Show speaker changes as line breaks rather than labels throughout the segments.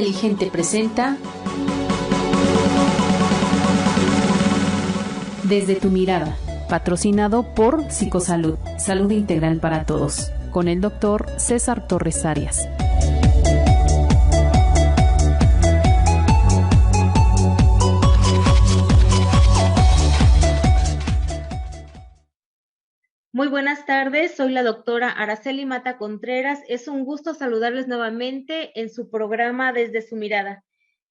Inteligente presenta Desde tu mirada, patrocinado por Psicosalud, salud integral para todos, con el doctor César Torres Arias.
Muy buenas tardes, soy la doctora Araceli Mata Contreras. Es un gusto saludarles nuevamente en su programa Desde su mirada.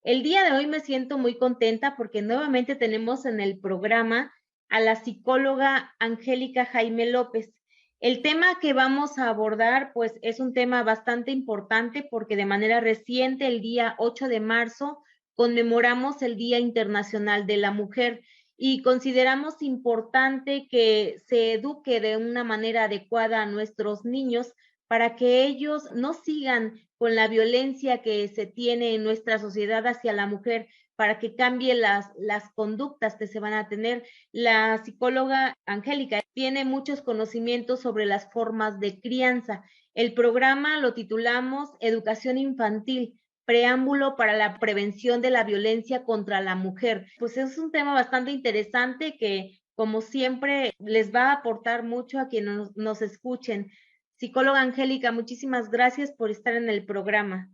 El día de hoy me siento muy contenta porque nuevamente tenemos en el programa a la psicóloga Angélica Jaime López. El tema que vamos a abordar pues es un tema bastante importante porque de manera reciente, el día 8 de marzo, conmemoramos el Día Internacional de la Mujer. Y consideramos importante que se eduque de una manera adecuada a nuestros niños para que ellos no sigan con la violencia que se tiene en nuestra sociedad hacia la mujer, para que cambie las conductas que se van a tener. La psicóloga Angélica tiene muchos conocimientos sobre las formas de crianza. El programa lo titulamos Educación Infantil, preámbulo para la prevención de la violencia contra la mujer. Pues es un tema bastante interesante que, como siempre, les va a aportar mucho a quienes nos escuchen. Psicóloga Angélica, muchísimas gracias por estar en el programa.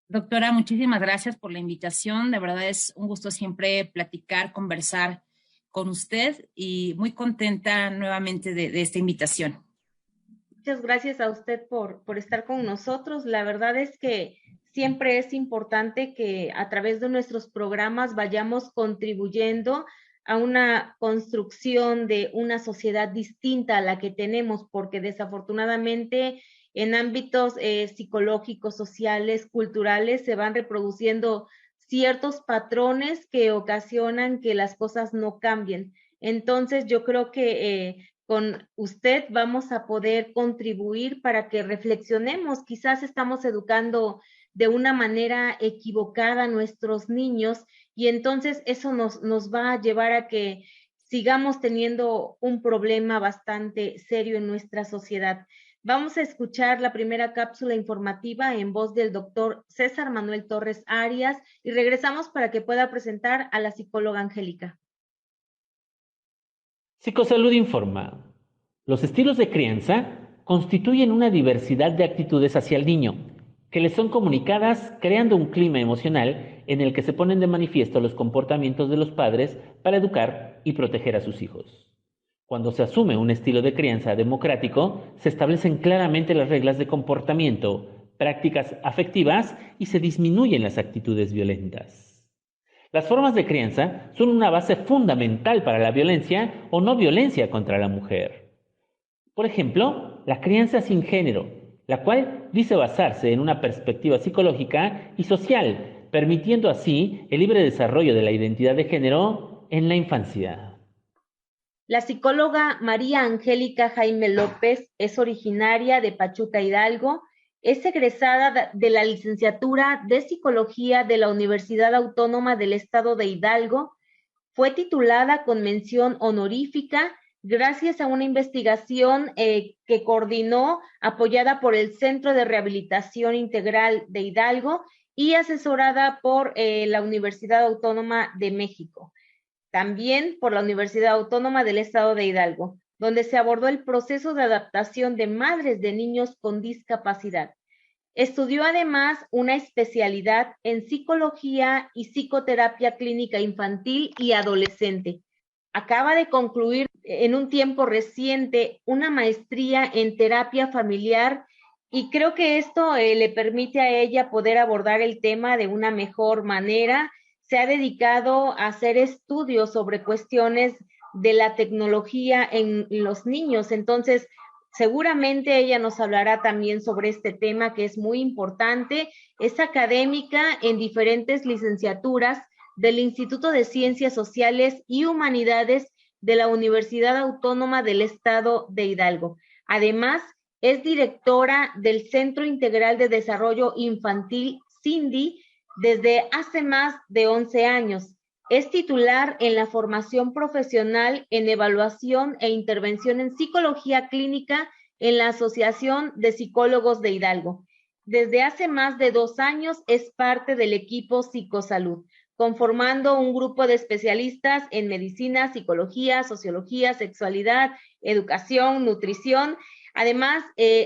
Doctora, muchísimas gracias por la invitación. De verdad es un gusto siempre platicar, conversar con usted y muy contenta nuevamente de esta invitación.
Muchas gracias a usted por estar con nosotros. La verdad es que siempre es importante que a través de nuestros programas vayamos contribuyendo a una construcción de una sociedad distinta a la que tenemos, porque desafortunadamente en ámbitos psicológicos, sociales, culturales, se van reproduciendo ciertos patrones que ocasionan que las cosas no cambien. Entonces, yo creo que con usted vamos a poder contribuir para que reflexionemos. Quizás estamos educando de una manera equivocada a nuestros niños y entonces eso nos va a llevar a que sigamos teniendo un problema bastante serio en nuestra sociedad. Vamos a escuchar la primera cápsula informativa en voz del doctor César Manuel Torres Arias y regresamos para que pueda presentar a la psicóloga Angélica.
Psicosalud informa. Los estilos de crianza constituyen una diversidad de actitudes hacia el niño, que le son comunicadas creando un clima emocional en el que se ponen de manifiesto los comportamientos de los padres para educar y proteger a sus hijos. Cuando se asume un estilo de crianza democrático, se establecen claramente las reglas de comportamiento, prácticas afectivas y se disminuyen las actitudes violentas. Las formas de crianza son una base fundamental para la violencia o no violencia contra la mujer. Por ejemplo, la crianza sin género, la cual dice basarse en una perspectiva psicológica y social, permitiendo así el libre desarrollo de la identidad de género en la infancia.
La psicóloga María Angélica Jaime López es originaria de Pachuca, Hidalgo. Es egresada de la licenciatura de Psicología de la Universidad Autónoma del Estado de Hidalgo. Fue titulada con mención honorífica gracias a una investigación que coordinó, apoyada por el Centro de Rehabilitación Integral de Hidalgo y asesorada por la Universidad Autónoma de México. También por la Universidad Autónoma del Estado de Hidalgo, donde se abordó el proceso de adaptación de madres de niños con discapacidad. Estudió además una especialidad en psicología y psicoterapia clínica infantil y adolescente. Acaba de concluir en un tiempo reciente una maestría en terapia familiar y creo que esto le permite a ella poder abordar el tema de una mejor manera. Se ha dedicado a hacer estudios sobre cuestiones de la tecnología en los niños. Entonces, seguramente ella nos hablará también sobre este tema que es muy importante. Es académica en diferentes licenciaturas del Instituto de Ciencias Sociales y Humanidades de la Universidad Autónoma del Estado de Hidalgo. Además, es directora del Centro Integral de Desarrollo Infantil, CINDI, desde hace más de 11 años. Es titular en la formación profesional en evaluación e intervención en psicología clínica en la Asociación de Psicólogos de Hidalgo. desde hace más de 2 años es parte del equipo Psicosalud, conformando un grupo de especialistas en medicina, psicología, sociología, sexualidad, educación, nutrición. Además,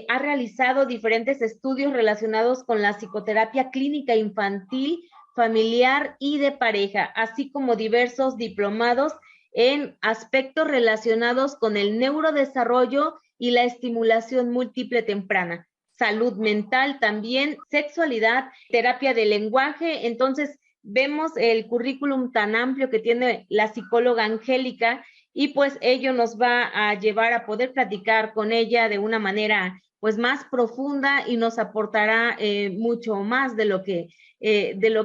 ha realizado diferentes estudios relacionados con la psicoterapia clínica infantil, familiar y de pareja, así como diversos diplomados en aspectos relacionados con el neurodesarrollo y la estimulación múltiple temprana, salud mental también, sexualidad, terapia del lenguaje. Entonces, vemos el currículum tan amplio que tiene la psicóloga Angélica y pues ello nos va a llevar a poder platicar con ella de una manera pues más profunda y nos aportará mucho más de lo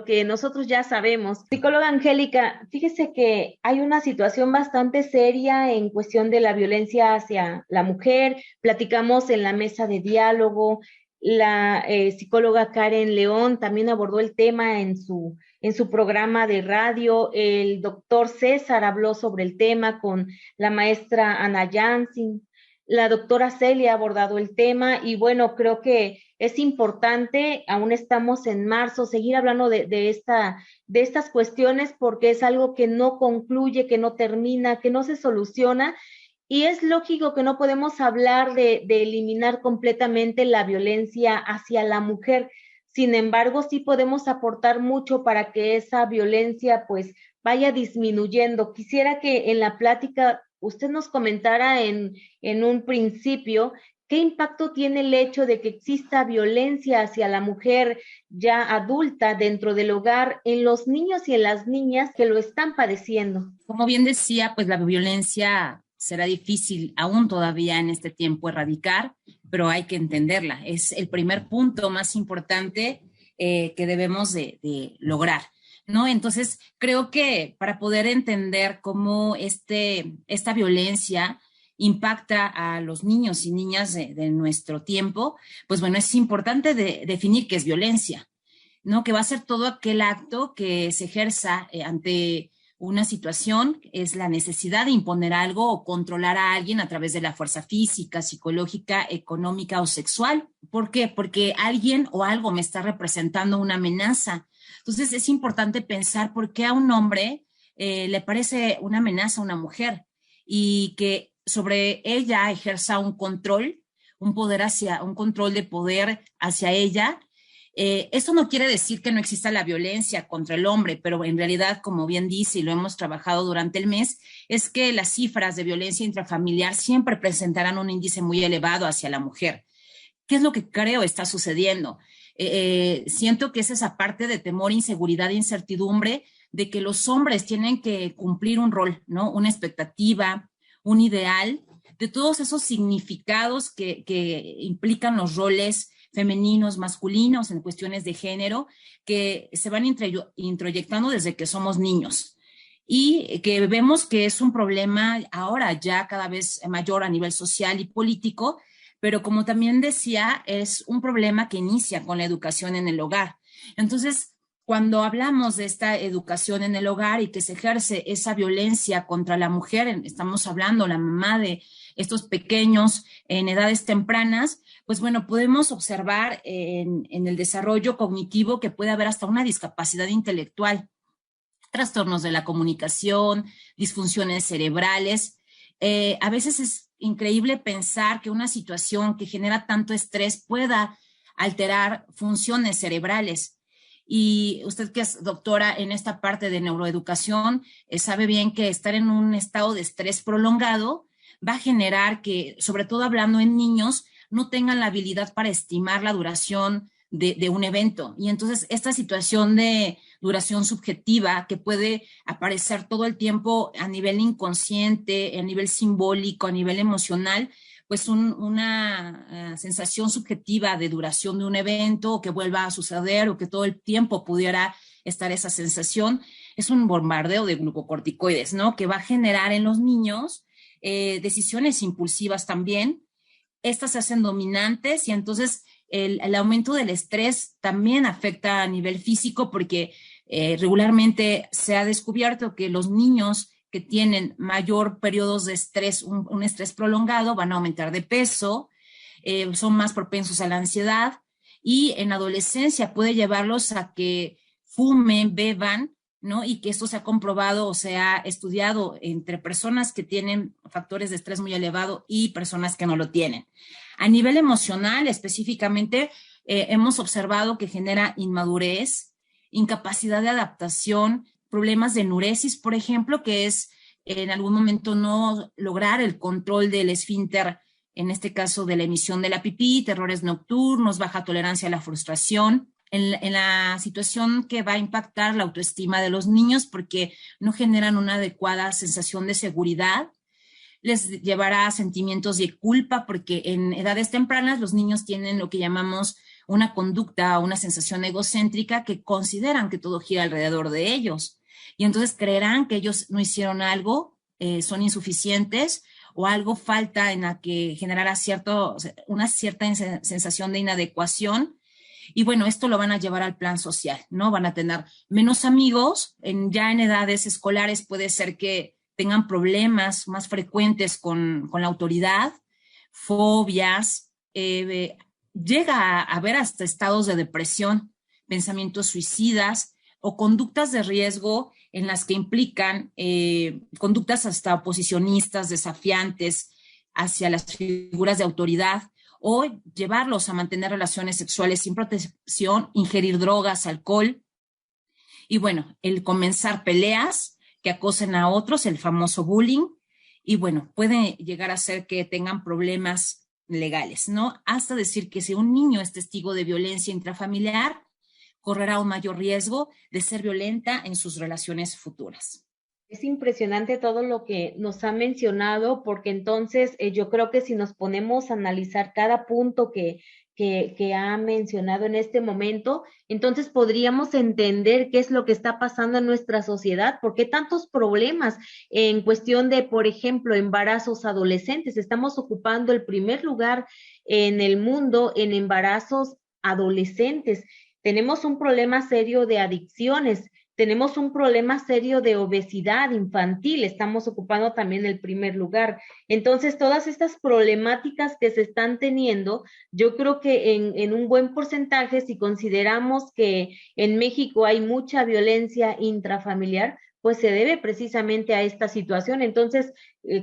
que nosotros ya sabemos. Psicóloga Angélica, fíjese que hay una situación bastante seria en cuestión de la violencia hacia la mujer. Platicamos en la mesa de diálogo, la psicóloga Karen León también abordó el tema en su programa de radio, el doctor César habló sobre el tema con la maestra Ana Jansin, la doctora Celia ha abordado el tema y bueno, creo que es importante, aún estamos en marzo, seguir hablando de estas cuestiones porque es algo que no concluye, que no termina, que no se soluciona. Y es lógico que no podemos hablar de eliminar completamente la violencia hacia la mujer. Sin embargo, sí podemos aportar mucho para que esa violencia pues vaya disminuyendo. Quisiera que en la plática usted nos comentara en un principio qué impacto tiene el hecho de que exista violencia hacia la mujer ya adulta dentro del hogar en los niños y en las niñas que lo están padeciendo.
Como bien decía, pues la violencia será difícil aún todavía en este tiempo erradicar, pero hay que entenderla. Es el primer punto más importante que debemos de lograr, ¿no? Entonces, creo que para poder entender cómo esta violencia impacta a los niños y niñas de nuestro tiempo, pues bueno, es importante definir qué es violencia, ¿no? Que va a ser todo aquel acto que se ejerza ante una situación, es la necesidad de imponer algo o controlar a alguien a través de la fuerza física, psicológica, económica o sexual. ¿Por qué? Porque alguien o algo me está representando una amenaza. Entonces es importante pensar por qué a un hombre le parece una amenaza a una mujer y que sobre ella ejerza un control, un control de poder hacia ella. Esto no quiere decir que no exista la violencia contra el hombre, pero en realidad, como bien dice y lo hemos trabajado durante el mes, es que las cifras de violencia intrafamiliar siempre presentarán un índice muy elevado hacia la mujer. ¿Qué es lo que creo está sucediendo? Siento que es esa parte de temor, inseguridad e incertidumbre de que los hombres tienen que cumplir un rol, ¿no? Una expectativa, un ideal, de todos esos significados que implican los roles femeninos, masculinos, en cuestiones de género, que se van introyectando desde que somos niños y que vemos que es un problema ahora ya cada vez mayor a nivel social y político, pero como también decía, es un problema que inicia con la educación en el hogar. Entonces, cuando hablamos de esta educación en el hogar y que se ejerce esa violencia contra la mujer, estamos hablando la mamá de estos pequeños en edades tempranas, pues bueno, podemos observar en el desarrollo cognitivo que puede haber hasta una discapacidad intelectual, trastornos de la comunicación, disfunciones cerebrales. A veces es increíble pensar que una situación que genera tanto estrés pueda alterar funciones cerebrales. Y usted que es doctora en esta parte de neuroeducación, sabe bien que estar en un estado de estrés prolongado va a generar que, sobre todo hablando en niños, no tengan la habilidad para estimar la duración de un evento. Y entonces esta situación de duración subjetiva que puede aparecer todo el tiempo a nivel inconsciente, a nivel simbólico, a nivel emocional, pues una sensación subjetiva de duración de un evento o que vuelva a suceder o que todo el tiempo pudiera estar esa sensación, es un bombardeo de glucocorticoides, ¿no? Que va a generar en los niños decisiones impulsivas también. Estas se hacen dominantes y entonces el aumento del estrés también afecta a nivel físico porque regularmente se ha descubierto que los niños que tienen mayor periodos de estrés, un estrés prolongado, van a aumentar de peso, son más propensos a la ansiedad y en adolescencia puede llevarlos a que fumen, beban, ¿no? Y que esto se ha comprobado o se ha estudiado entre personas que tienen factores de estrés muy elevado y personas que no lo tienen. A nivel emocional, específicamente, hemos observado que genera inmadurez, incapacidad de adaptación, problemas de enuresis, por ejemplo, que es en algún momento no lograr el control del esfínter, en este caso de la emisión de la pipí, terrores nocturnos, baja tolerancia a la frustración, en la situación que va a impactar la autoestima de los niños porque no generan una adecuada sensación de seguridad, les llevará a sentimientos de culpa porque en edades tempranas los niños tienen lo que llamamos una conducta o una sensación egocéntrica que consideran que todo gira alrededor de ellos. Y entonces creerán que ellos no hicieron algo, son insuficientes o algo falta en la que generará una cierta sensación de inadecuación. Y bueno, esto lo van a llevar al plan social, ¿no? Van a tener menos amigos, ya en edades escolares puede ser que tengan problemas más frecuentes con la autoridad, fobias, llega a haber hasta estados de depresión, pensamientos suicidas o conductas de riesgo en las que implican conductas hasta oposicionistas, desafiantes hacia las figuras de autoridad, o llevarlos a mantener relaciones sexuales sin protección, ingerir drogas, alcohol, y bueno, el comenzar peleas que acosen a otros, el famoso bullying, y bueno, puede llegar a ser que tengan problemas legales, ¿no? Hasta decir que si un niño es testigo de violencia intrafamiliar, correrá un mayor riesgo de ser violenta en sus relaciones futuras.
Es impresionante todo lo que nos ha mencionado, porque entonces yo creo que si nos ponemos a analizar cada punto que ha mencionado en este momento, entonces podríamos entender qué es lo que está pasando en nuestra sociedad, por qué tantos problemas en cuestión de, por ejemplo, embarazos adolescentes. Estamos ocupando el primer lugar en el mundo en embarazos adolescentes. Tenemos un problema serio de adicciones. Tenemos un problema serio de obesidad infantil, estamos ocupando también el primer lugar. Entonces, todas estas problemáticas que se están teniendo, yo creo que en un buen porcentaje, si consideramos que en México hay mucha violencia intrafamiliar, pues se debe precisamente a esta situación. Entonces,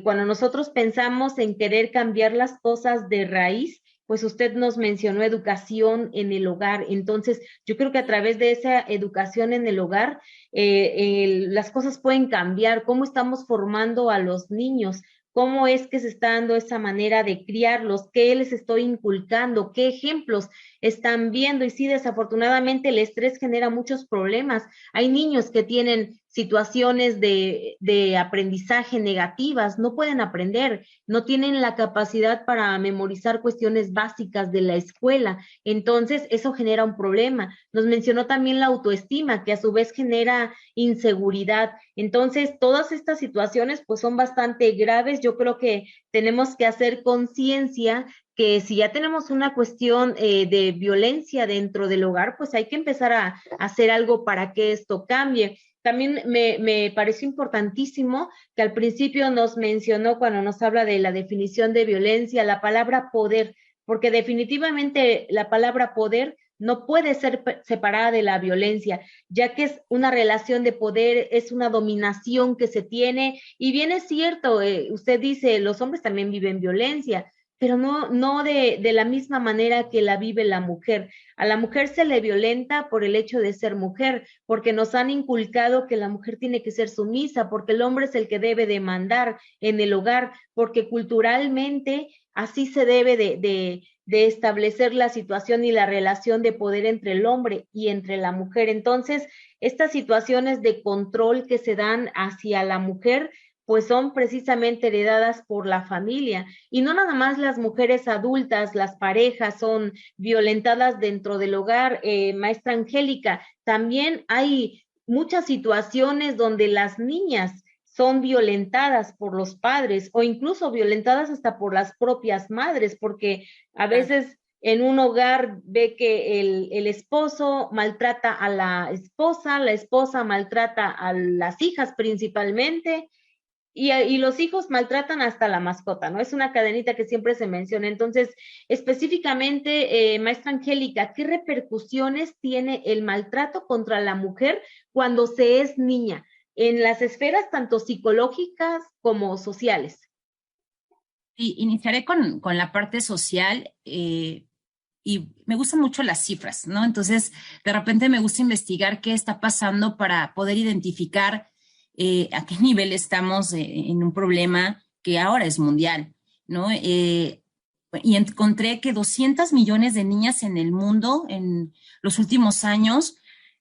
cuando nosotros pensamos en querer cambiar las cosas de raíz, pues usted nos mencionó educación en el hogar. Entonces, yo creo que a través de esa educación en el hogar, las cosas pueden cambiar. ¿Cómo estamos formando a los niños? ¿Cómo es que se está dando esa manera de criarlos? ¿Qué les estoy inculcando? ¿Qué ejemplos están viendo? Y sí, desafortunadamente el estrés genera muchos problemas. Hay niños que tienen situaciones de aprendizaje negativas, no pueden aprender, no tienen la capacidad para memorizar cuestiones básicas de la escuela. Entonces, eso genera un problema. Nos mencionó también la autoestima, que a su vez genera inseguridad. Entonces, todas estas situaciones pues son bastante graves. Yo creo que tenemos que hacer conciencia que si ya tenemos una cuestión de violencia dentro del hogar, pues hay que empezar a hacer algo para que esto cambie. También me pareció importantísimo que al principio nos mencionó, cuando nos habla de la definición de violencia, la palabra poder, porque definitivamente la palabra poder no puede ser separada de la violencia, ya que es una relación de poder, es una dominación que se tiene, y bien es cierto, usted dice, los hombres también viven violencia, pero no de la misma manera que la vive la mujer. A la mujer se le violenta por el hecho de ser mujer, porque nos han inculcado que la mujer tiene que ser sumisa, porque el hombre es el que debe de mandar en el hogar, porque culturalmente así se debe de establecer la situación y la relación de poder entre el hombre y entre la mujer. Entonces, estas situaciones de control que se dan hacia la mujer, pues son precisamente heredadas por la familia. Y no nada más las mujeres adultas, las parejas son violentadas dentro del hogar, maestra Angélica, también hay muchas situaciones donde las niñas son violentadas por los padres o incluso violentadas hasta por las propias madres, porque a veces en un hogar ve que el esposo maltrata a la esposa maltrata a las hijas principalmente, Y los hijos maltratan hasta la mascota, ¿no? Es una cadenita que siempre se menciona. Entonces, específicamente, maestra Angélica, ¿qué repercusiones tiene el maltrato contra la mujer cuando se es niña en las esferas tanto psicológicas como sociales?
Y iniciaré con la parte social, y me gustan mucho las cifras, ¿no? Entonces, de repente me gusta investigar qué está pasando para poder identificar a qué nivel estamos en un problema que ahora es mundial, ¿no? Y encontré que 200 millones de niñas en el mundo en los últimos años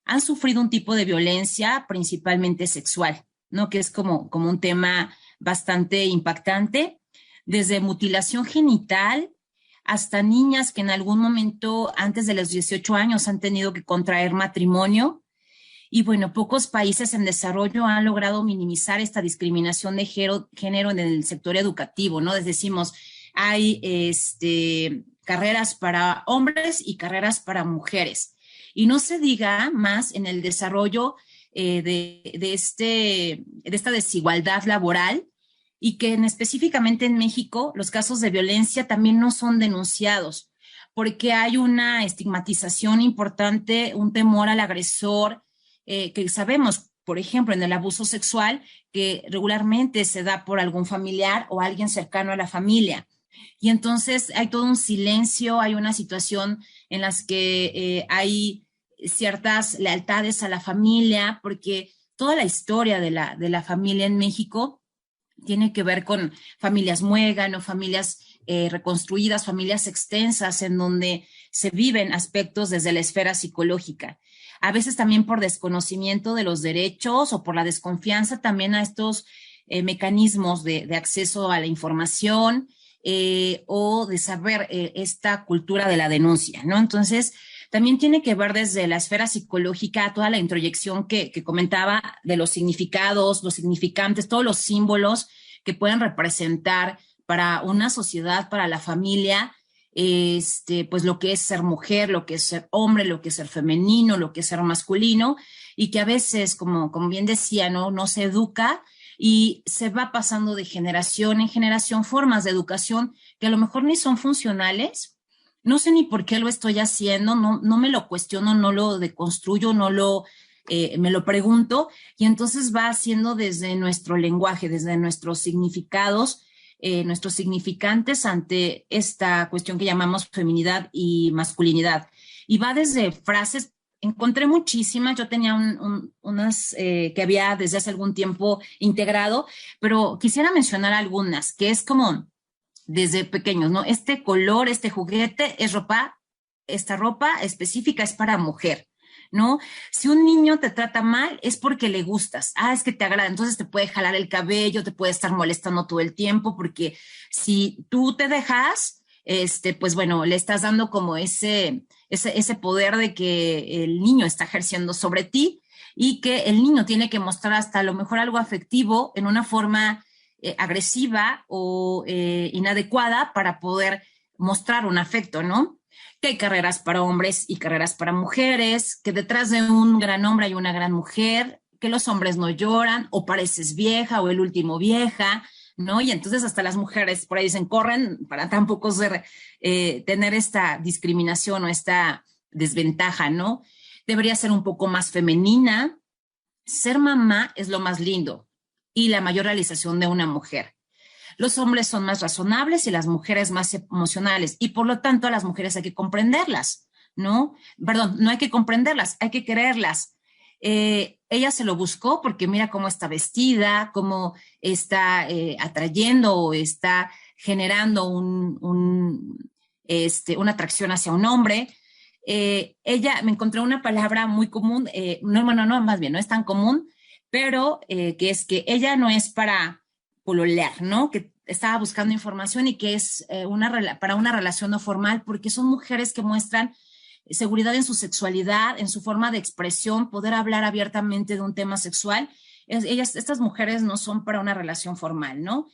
han sufrido un tipo de violencia, principalmente sexual, ¿no? Que es como un tema bastante impactante, desde mutilación genital hasta niñas que en algún momento antes de los 18 años han tenido que contraer matrimonio. Y bueno, pocos países en desarrollo han logrado minimizar esta discriminación de género en el sector educativo, ¿no? Decimos, hay carreras para hombres y carreras para mujeres. Y no se diga más en el desarrollo de esta desigualdad laboral, y que específicamente en México los casos de violencia también no son denunciados, porque hay una estigmatización importante, un temor al agresor, que sabemos, por ejemplo, en el abuso sexual, que regularmente se da por algún familiar o alguien cercano a la familia. Y entonces hay todo un silencio, hay una situación en las que hay ciertas lealtades a la familia, porque toda la historia de la familia en México tiene que ver con familias muégano, familias reconstruidas, familias extensas, en donde se viven aspectos desde la esfera psicológica. A veces también por desconocimiento de los derechos o por la desconfianza también a estos mecanismos de acceso a la información, o de saber esta cultura de la denuncia, ¿no? Entonces, también tiene que ver desde la esfera psicológica toda la introyección que comentaba de los significados, los significantes, todos los símbolos que pueden representar para una sociedad, para la familia, pues lo que es ser mujer, lo que es ser hombre, lo que es ser femenino, lo que es ser masculino, y que a veces, como bien decía, no se educa y se va pasando de generación en generación formas de educación que a lo mejor ni son funcionales. No sé ni por qué lo estoy haciendo, no me lo cuestiono, no lo deconstruyo, me lo pregunto, y entonces va haciendo desde nuestro lenguaje, desde nuestros significados, nuestros significantes ante esta cuestión que llamamos feminidad y masculinidad. Y va desde frases, encontré muchísimas, yo tenía unas que había desde hace algún tiempo integrado, pero quisiera mencionar algunas, que es como desde pequeños, ¿no? Este color, este juguete es ropa, esta ropa específica es para mujer, ¿no? Si un niño te trata mal es porque le gustas, es que te agrada, entonces te puede jalar el cabello, te puede estar molestando todo el tiempo, porque si tú te dejas, pues bueno, le estás dando como ese poder de que el niño está ejerciendo sobre ti, y que el niño tiene que mostrar hasta a lo mejor algo afectivo en una forma agresiva o inadecuada para poder mostrar un afecto, ¿no? Que hay carreras para hombres y carreras para mujeres, que detrás de un gran hombre hay una gran mujer, que los hombres no lloran, o pareces vieja, o el último vieja, ¿no? Y entonces hasta las mujeres por ahí dicen, corren para tampoco tener esta discriminación o esta desventaja, ¿no? Debería ser un poco más femenina. Ser mamá es lo más lindo y la mayor realización de una mujer. Los hombres son más razonables y las mujeres más emocionales, y por lo tanto a las mujeres hay que comprenderlas, ¿no? Perdón, no hay que comprenderlas, hay que quererlas. Ella se lo buscó porque mira cómo está vestida, cómo está atrayendo o está generando una atracción hacia un hombre. Ella, me encontré una palabra muy común, más bien no es tan común, pero que es que ella no es para pololear, ¿no? Que estaba buscando información y que es para una relación no formal, porque son mujeres que muestran seguridad en su sexualidad, en su forma de expresión, poder hablar abiertamente de un tema sexual. Estas mujeres no son para una relación formal, ¿no?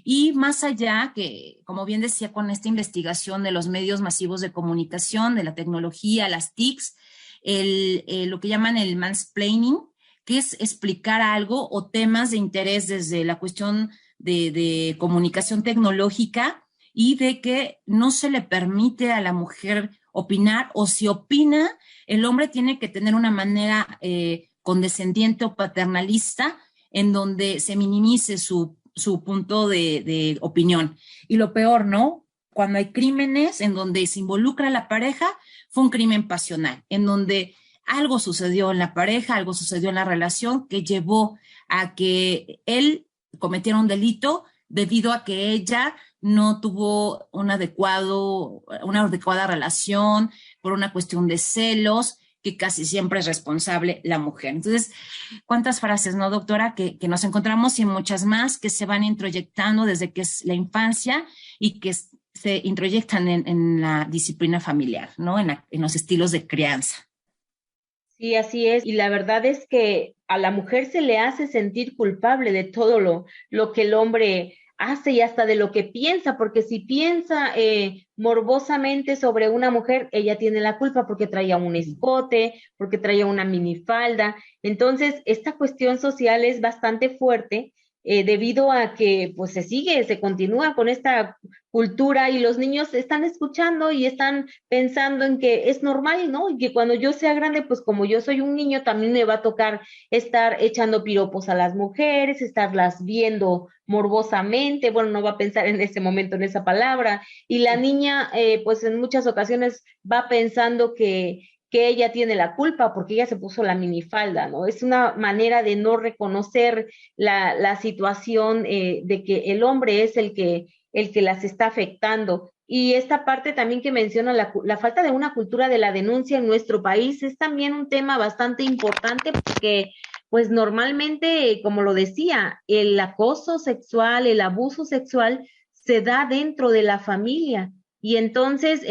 Y más allá, que como bien decía, con esta investigación de los medios masivos de comunicación, de la tecnología, las TICs, lo que llaman el mansplaining, que es explicar algo o temas de interés desde la cuestión de comunicación tecnológica y de que no se le permite a la mujer opinar, o si opina, el hombre tiene que tener una manera condescendiente o paternalista en donde se minimice su punto de opinión. Y lo peor, ¿no? Cuando hay crímenes en donde se involucra a la pareja, fue un crimen pasional, en donde algo sucedió en la pareja, algo sucedió en la relación que llevó a que él cometiera un delito debido a que ella no tuvo una adecuada relación por una cuestión de celos, que casi siempre es responsable la mujer. Entonces, ¿cuántas frases, no, doctora? Que nos encontramos y muchas más que se van introyectando desde que es la infancia y que se introyectan en la disciplina familiar, ¿no? En los estilos de crianza.
Sí, así es. Y la verdad es que a la mujer se le hace sentir culpable de todo lo que el hombre hace y hasta de lo que piensa, porque si piensa morbosamente sobre una mujer, ella tiene la culpa porque traía un escote, porque traía una minifalda. Entonces, esta cuestión social es bastante fuerte debido a que pues se continúa con esta cultura y los niños están escuchando y están pensando en que es normal, ¿no? Y que cuando yo sea grande, pues como yo soy un niño, también me va a tocar estar echando piropos a las mujeres, estarlas viendo morbosamente, bueno, no va a pensar en ese momento en esa palabra, y la niña, pues en muchas ocasiones va pensando que ella tiene la culpa porque ella se puso la minifalda, ¿no? Es una manera de no reconocer la situación de que el hombre es el que las está afectando. Y esta parte también que menciona la falta de una cultura de la denuncia en nuestro país es también un tema bastante importante porque pues normalmente, como lo decía, el acoso sexual, el abuso sexual se da dentro de la familia y entonces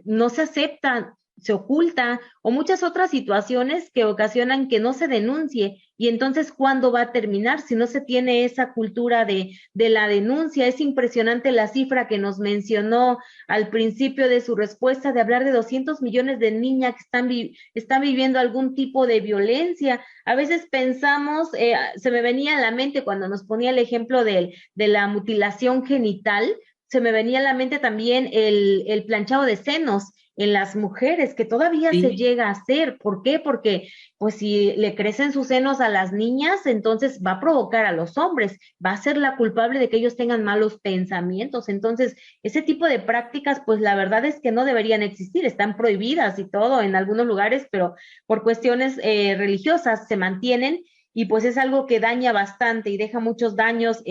no se acepta, se oculta o muchas otras situaciones que ocasionan que no se denuncie. Y entonces, ¿cuándo va a terminar si no se tiene esa cultura de la denuncia? Es impresionante la cifra que nos mencionó al principio de su respuesta de hablar de 200 millones de niñas que están viviendo algún tipo de violencia. A veces pensamos, se me venía a la mente cuando nos ponía el ejemplo de la mutilación genital, se me venía a la mente también el planchado de senos en las mujeres, que todavía se llega a hacer. ¿Por qué? Porque pues si le crecen sus senos a las niñas, entonces va a provocar a los hombres, va a ser la culpable de que ellos tengan malos pensamientos. Entonces, ese tipo de prácticas, pues la verdad es que no deberían existir, están prohibidas y todo en algunos lugares, pero por cuestiones religiosas se mantienen. Y pues es algo que daña bastante y deja muchos daños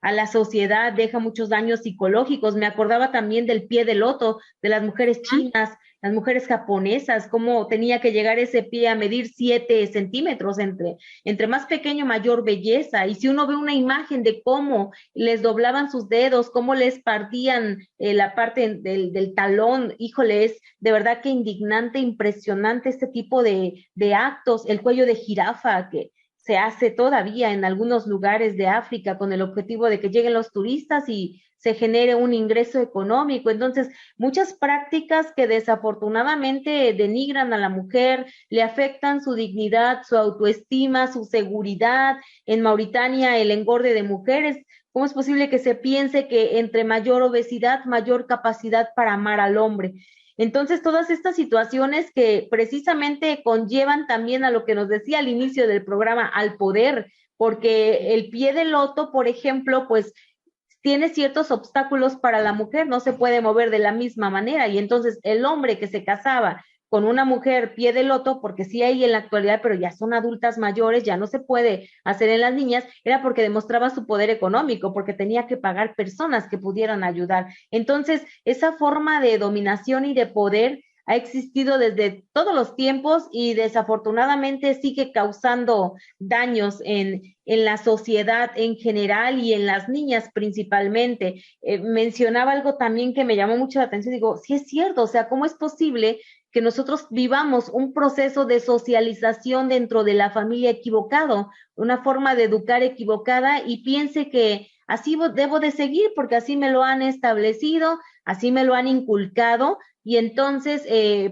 a la sociedad, deja muchos daños psicológicos. Me acordaba también del pie de loto, de las mujeres chinas, las mujeres japonesas, cómo tenía que llegar ese pie a medir 7 centímetros, entre más pequeño, mayor belleza. Y si uno ve una imagen de cómo les doblaban sus dedos, cómo les partían la parte del talón, híjole, es de verdad que indignante, impresionante este tipo de actos, el cuello de jirafa que se hace todavía en algunos lugares de África con el objetivo de que lleguen los turistas y se genere un ingreso económico. Entonces, muchas prácticas que desafortunadamente denigran a la mujer, le afectan su dignidad, su autoestima, su seguridad. En Mauritania, el engorde de mujeres. ¿Cómo es posible que se piense que entre mayor obesidad, mayor capacidad para amar al hombre? Entonces, todas estas situaciones que precisamente conllevan también a lo que nos decía al inicio del programa, al poder, porque el pie de loto, por ejemplo, pues tiene ciertos obstáculos para la mujer, no se puede mover de la misma manera, y entonces el hombre que se casaba con una mujer pie de loto, porque sí hay en la actualidad, pero ya son adultas mayores, ya no se puede hacer en las niñas, era porque demostraba su poder económico, porque tenía que pagar personas que pudieran ayudar. Entonces, esa forma de dominación y de poder ha existido desde todos los tiempos y desafortunadamente sigue causando daños en la sociedad en general y en las niñas principalmente. Mencionaba algo también que me llamó mucho la atención, digo, sí es cierto, o sea, ¿cómo es posible que nosotros vivamos un proceso de socialización dentro de la familia equivocado, una forma de educar equivocada y piense que así debo de seguir porque así me lo han establecido, así me lo han inculcado y entonces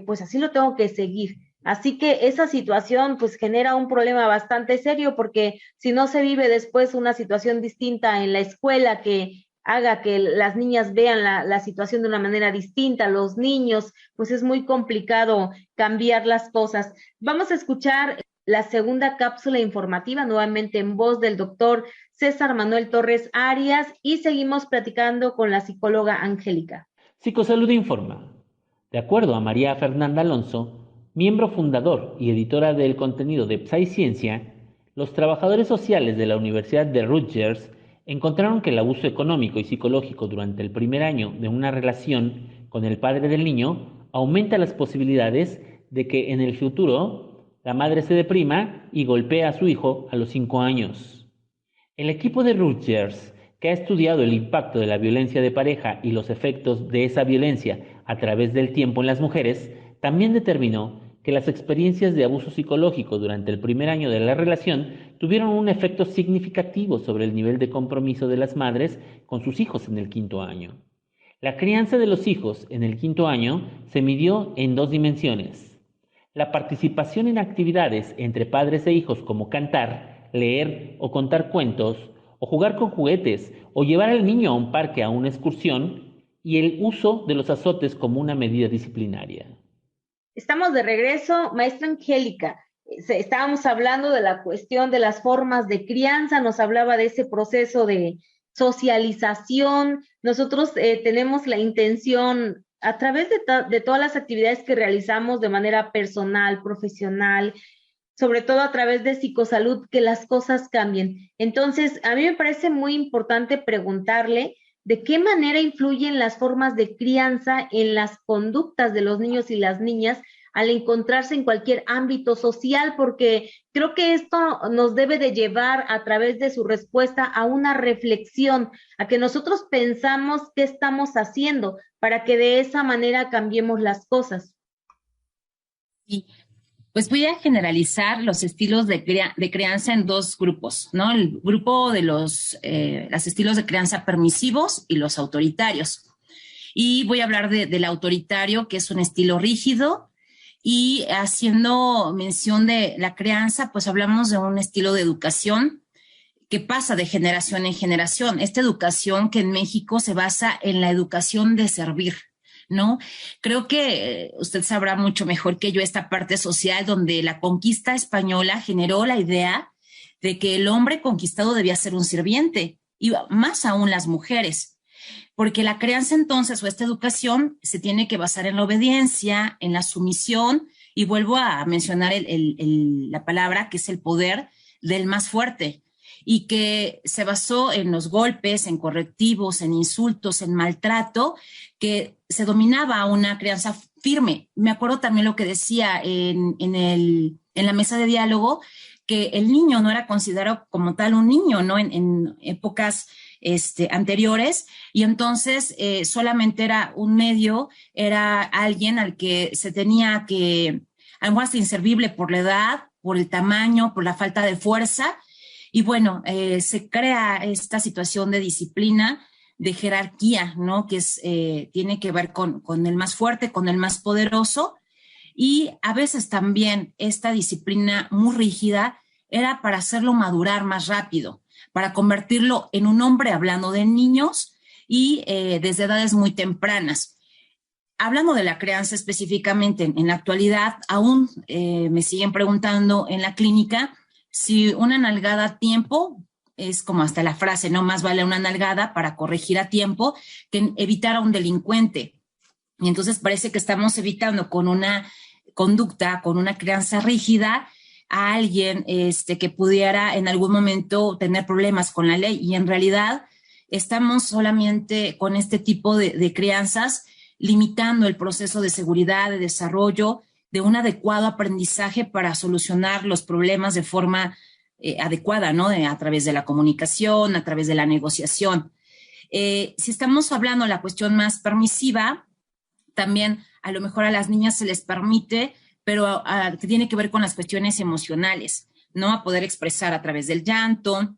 pues así lo tengo que seguir? Así que esa situación pues genera un problema bastante serio porque si no se vive después una situación distinta en la escuela que haga que las niñas vean la situación de una manera distinta, los niños, pues es muy complicado cambiar las cosas. Vamos a escuchar la segunda cápsula informativa nuevamente en voz del doctor César Manuel Torres Arias y seguimos platicando con la psicóloga Angélica.
Psicosalud informa. De acuerdo a María Fernanda Alonso, miembro fundador y editora del contenido de Psiciencia, los trabajadores sociales de la Universidad de Rutgers encontraron que el abuso económico y psicológico durante el primer año de una relación con el padre del niño aumenta las posibilidades de que en el futuro la madre se deprima y golpee a su hijo a los 5 años. El equipo de Rutgers, que ha estudiado el impacto de la violencia de pareja y los efectos de esa violencia a través del tiempo en las mujeres, también determinó que las experiencias de abuso psicológico durante el primer año de la relación tuvieron un efecto significativo sobre el nivel de compromiso de las madres con sus hijos en el 5.º año. La crianza de los hijos en el 5.º año se midió en 2 dimensiones. La participación en actividades entre padres e hijos como cantar, leer o contar cuentos, o jugar con juguetes, o llevar al niño a un parque a una excursión, y el uso de los azotes como una medida disciplinaria.
Estamos de regreso, maestra Angélica. Estábamos hablando de la cuestión de las formas de crianza, nos hablaba de ese proceso de socialización. Nosotros tenemos la intención, a través de todas las actividades que realizamos de manera personal, profesional, sobre todo a través de psicosalud, que las cosas cambien. Entonces, a mí me parece muy importante preguntarle de qué manera influyen las formas de crianza en las conductas de los niños y las niñas al encontrarse en cualquier ámbito social, porque creo que esto nos debe de llevar a través de su respuesta a una reflexión, a que nosotros pensamos qué estamos haciendo para que de esa manera cambiemos las cosas.
Sí. Pues voy a generalizar los estilos de crianza en 2 grupos, ¿no? El grupo de los estilos de crianza permisivos y los autoritarios. Y voy a hablar del autoritario, que es un estilo rígido, y haciendo mención de la crianza, pues hablamos de un estilo de educación que pasa de generación en generación. Esta educación que en México se basa en la educación de servir, ¿no? Creo que usted sabrá mucho mejor que yo esta parte social donde la conquista española generó la idea de que el hombre conquistado debía ser un sirviente, y más aún las mujeres, porque la crianza entonces o esta educación se tiene que basar en la obediencia, en la sumisión, y vuelvo a mencionar la palabra que es el poder del más fuerte, y que se basó en los golpes, en correctivos, en insultos, en maltrato, que se dominaba una crianza firme. Me acuerdo también lo que decía en la mesa de diálogo, que el niño no era considerado como tal un niño, ¿no? En épocas anteriores, y entonces solamente era un medio, era alguien al que se tenía que, algo hasta inservible por la edad, por el tamaño, por la falta de fuerza. Y bueno, se crea esta situación de disciplina, de jerarquía, ¿no? Que tiene que ver con el más fuerte, con el más poderoso. Y a veces también esta disciplina muy rígida era para hacerlo madurar más rápido, para convertirlo en un hombre, hablando de niños y desde edades muy tempranas. Hablando de la crianza específicamente en la actualidad, aún me siguen preguntando en la clínica si una nalgada a tiempo, es como hasta la frase, no más vale una nalgada para corregir a tiempo que evitar a un delincuente. Y entonces parece que estamos evitando con una conducta, con una crianza rígida, a alguien que pudiera en algún momento tener problemas con la ley. Y en realidad estamos solamente con este tipo de crianzas limitando el proceso de seguridad, de desarrollo, de un adecuado aprendizaje para solucionar los problemas de forma adecuada, ¿no? A través de la comunicación, a través de la negociación. Si estamos hablando de la cuestión más permisiva, también a lo mejor a las niñas se les permite, pero que tiene que ver con las cuestiones emocionales, ¿no? A poder expresar a través del llanto,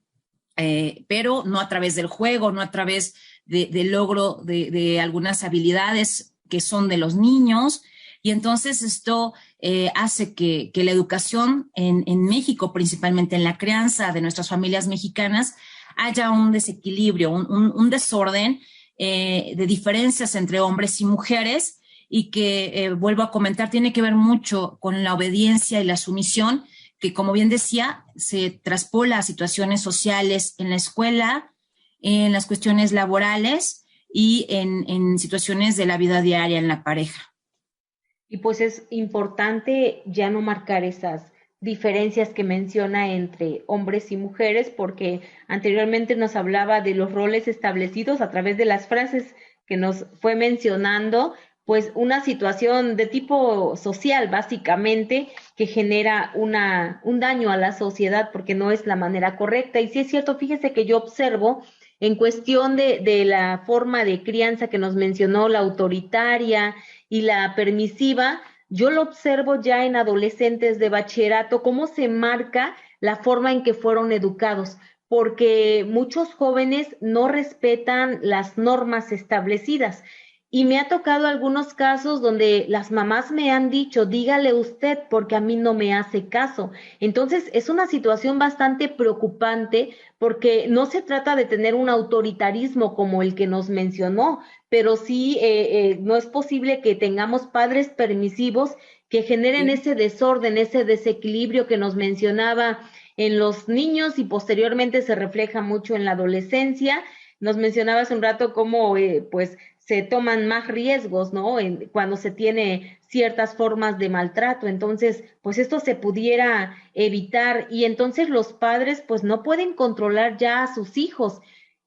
pero no a través del juego, no a través del logro de algunas habilidades que son de los niños, Y entonces esto hace que la educación en México, principalmente en la crianza de nuestras familias mexicanas, haya un desequilibrio, un desorden de diferencias entre hombres y mujeres, y que, vuelvo a comentar, tiene que ver mucho con la obediencia y la sumisión, que, como bien decía, se traspola a situaciones sociales en la escuela, en las cuestiones laborales y en situaciones de la vida diaria en la pareja.
Y pues es importante ya no marcar esas diferencias que menciona entre hombres y mujeres, porque anteriormente nos hablaba de los roles establecidos a través de las frases que nos fue mencionando, pues una situación de tipo social, básicamente, que genera un daño a la sociedad porque no es la manera correcta. Y sí es cierto, fíjese que yo observo en cuestión de la forma de crianza que nos mencionó, la autoritaria y la permisiva, yo lo observo ya en adolescentes de bachillerato, cómo se marca la forma en que fueron educados, porque muchos jóvenes no respetan las normas establecidas. Y me ha tocado algunos casos donde las mamás me han dicho, dígale usted porque a mí no me hace caso. Entonces es una situación bastante preocupante porque no se trata de tener un autoritarismo como el que nos mencionó, pero sí no es posible que tengamos padres permisivos que generen ese desorden, ese desequilibrio que nos mencionaba en los niños y posteriormente se refleja mucho en la adolescencia. Nos mencionaba hace un rato cómo pues se toman más riesgos, ¿no? Cuando se tiene ciertas formas de maltrato. Entonces, pues esto se pudiera evitar y entonces los padres pues no pueden controlar ya a sus hijos.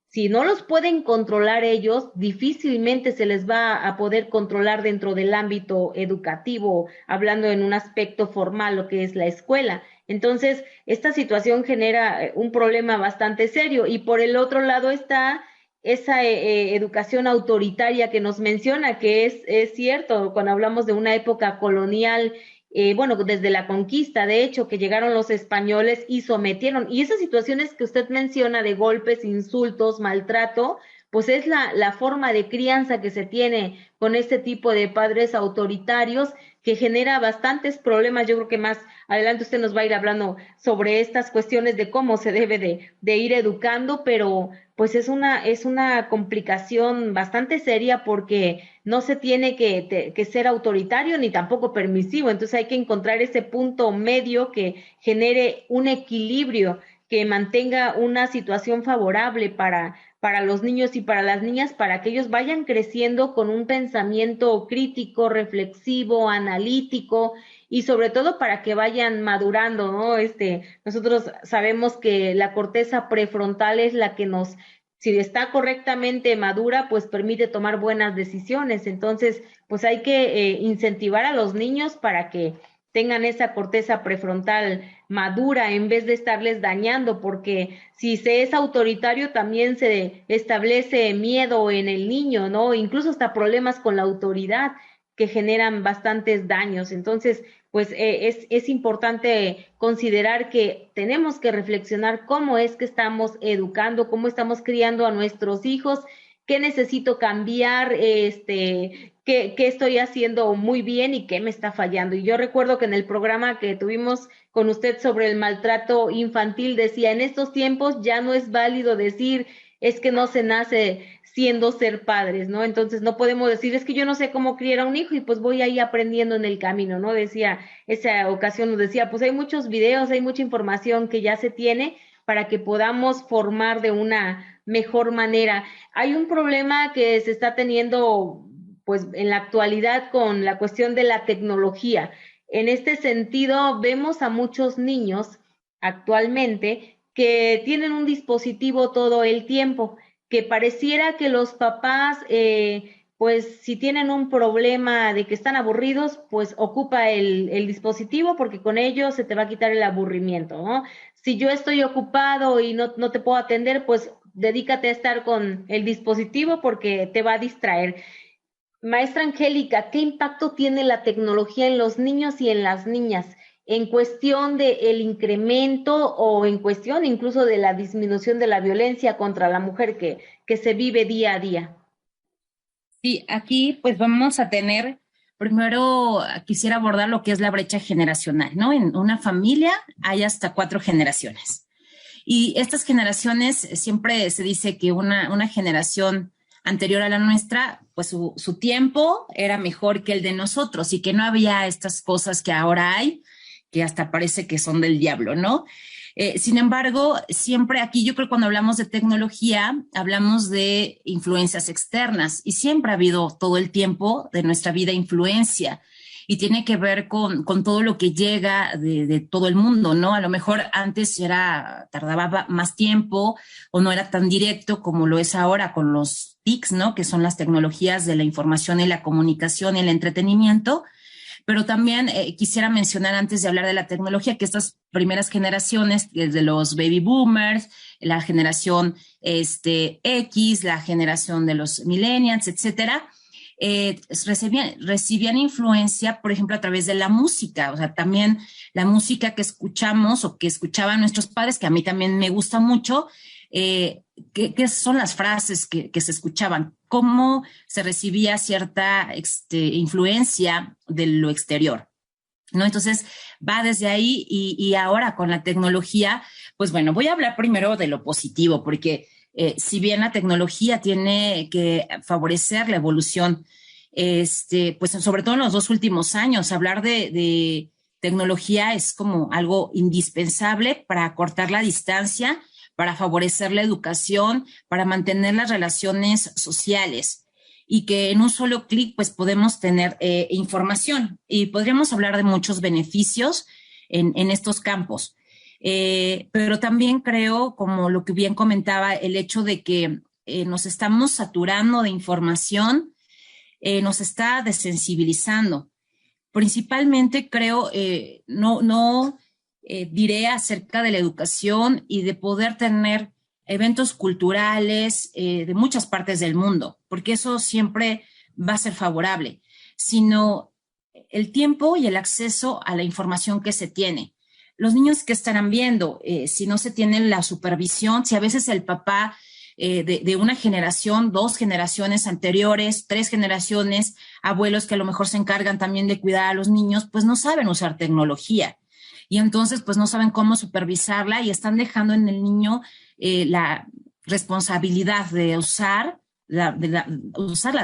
Si no los pueden controlar ellos, difícilmente se les va a poder controlar dentro del ámbito educativo, hablando en un aspecto formal, lo que es la escuela. Entonces, esta situación genera un problema bastante serio y por el otro lado está esa educación autoritaria que nos menciona, que es cierto, cuando hablamos de una época colonial, bueno, desde la conquista, de hecho, que llegaron los españoles y sometieron, y esas situaciones que usted menciona de golpes, insultos, maltrato, pues es la forma de crianza que se tiene con este tipo de padres autoritarios que genera bastantes problemas. Yo creo que más adelante usted nos va a ir hablando sobre estas cuestiones de cómo se debe de ir educando, pero pues es una complicación bastante seria porque no se tiene que ser autoritario ni tampoco permisivo, entonces hay que encontrar ese punto medio que genere un equilibrio, que mantenga una situación favorable para los niños y para las niñas, para que ellos vayan creciendo con un pensamiento crítico, reflexivo, analítico y sobre todo para que vayan madurando, ¿no? Nosotros sabemos que la corteza prefrontal es la que nos, si está correctamente madura, pues permite tomar buenas decisiones. Entonces, pues hay que incentivar a los niños para que tengan esa corteza prefrontal madura en vez de estarles dañando, porque si se es autoritario también se establece miedo en el niño, ¿no? Incluso hasta problemas con la autoridad que generan bastantes daños. Entonces, pues es importante considerar que tenemos que reflexionar cómo es que estamos educando, cómo estamos criando a nuestros hijos, qué necesito cambiar, qué estoy haciendo muy bien y qué me está fallando. Y yo recuerdo que en el programa que tuvimos con usted sobre el maltrato infantil decía, en estos tiempos ya no es válido decir, es que no se nace siendo ser padres, ¿no? Entonces no podemos decir, es que yo no sé cómo criar a un hijo y pues voy ahí aprendiendo en el camino, ¿no? Decía, esa ocasión nos decía, pues hay muchos videos, hay mucha información que ya se tiene para que podamos formar de una mejor manera. Hay un problema que se está teniendo, pues, en la actualidad con la cuestión de la tecnología. En este sentido, vemos a muchos niños actualmente que tienen un dispositivo todo el tiempo, que pareciera que los papás, pues si tienen un problema de que están aburridos, pues ocupa el dispositivo porque con ello se te va a quitar el aburrimiento, ¿no? Si yo estoy ocupado y no te puedo atender, pues dedícate a estar con el dispositivo porque te va a distraer. Maestra Angélica, ¿qué impacto tiene la tecnología en los niños y en las niñas en cuestión de el incremento o en cuestión incluso de la disminución de la violencia contra la mujer que se vive día a día?
Sí, aquí pues vamos a tener Primero quisiera abordar lo que es la brecha generacional, ¿no? En una familia hay hasta 4 generaciones. Y estas generaciones, siempre se dice que una generación anterior a la nuestra, pues su tiempo era mejor que el de nosotros y que no había estas cosas que ahora hay, que hasta parece que son del diablo, ¿no? Sin embargo, siempre aquí, yo creo que cuando hablamos de tecnología, hablamos de influencias externas y siempre ha habido todo el tiempo de nuestra vida influencia y tiene que ver con todo lo que llega de todo el mundo, ¿no? A lo mejor antes tardaba más tiempo o no era tan directo como lo es ahora con los TICs, ¿no? Que son las tecnologías de la información y la comunicación y el entretenimiento. Pero también quisiera mencionar antes de hablar de la tecnología que estas primeras generaciones, desde los baby boomers, la generación X, la generación de los millennials, etcétera, recibían influencia, por ejemplo, a través de la música. O sea, también la música que escuchamos o que escuchaban nuestros padres, que a mí también me gusta mucho, ¿qué son las frases que se escuchaban? ¿Cómo se recibía cierta influencia de lo exterior? ¿No? Entonces, va desde ahí y ahora con la tecnología, pues bueno, voy a hablar primero de lo positivo, porque si bien la tecnología tiene que favorecer la evolución, pues sobre todo en los 2 últimos años, hablar de tecnología es como algo indispensable para acortar la distancia, para favorecer la educación, para mantener las relaciones sociales y que en un solo clic pues podemos tener información y podríamos hablar de muchos beneficios en estos campos. Pero también creo, como lo que bien comentaba, el hecho de que nos estamos saturando de información, nos está desensibilizando. Principalmente creo, no diré acerca de la educación y de poder tener eventos culturales de muchas partes del mundo, porque eso siempre va a ser favorable, sino el tiempo y el acceso a la información que se tiene. Los niños que estarán viendo, si no se tiene la supervisión, si a veces el papá de una generación, 2 generaciones anteriores, 3 generaciones, abuelos que a lo mejor se encargan también de cuidar a los niños, pues no saben usar tecnología. Y entonces pues no saben cómo supervisarla y están dejando en el niño la responsabilidad de usarla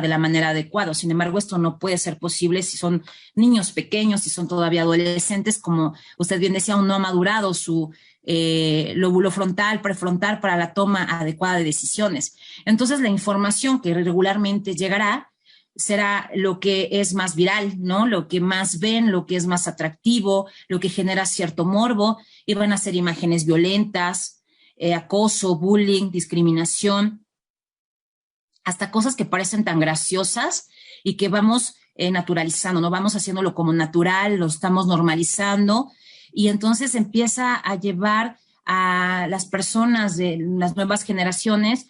de la manera adecuada. Sin embargo, esto no puede ser posible si son niños pequeños, si son todavía adolescentes, como usted bien decía, aún no ha madurado su lóbulo frontal, prefrontal para la toma adecuada de decisiones. Entonces, la información que regularmente llegará será lo que es más viral, ¿no? Lo que más ven, lo que es más atractivo, lo que genera cierto morbo, y van a ser imágenes violentas, acoso, bullying, discriminación, hasta cosas que parecen tan graciosas y que vamos naturalizando, ¿no? Vamos haciéndolo como natural, lo estamos normalizando, y entonces empieza a llevar a las personas de las nuevas generaciones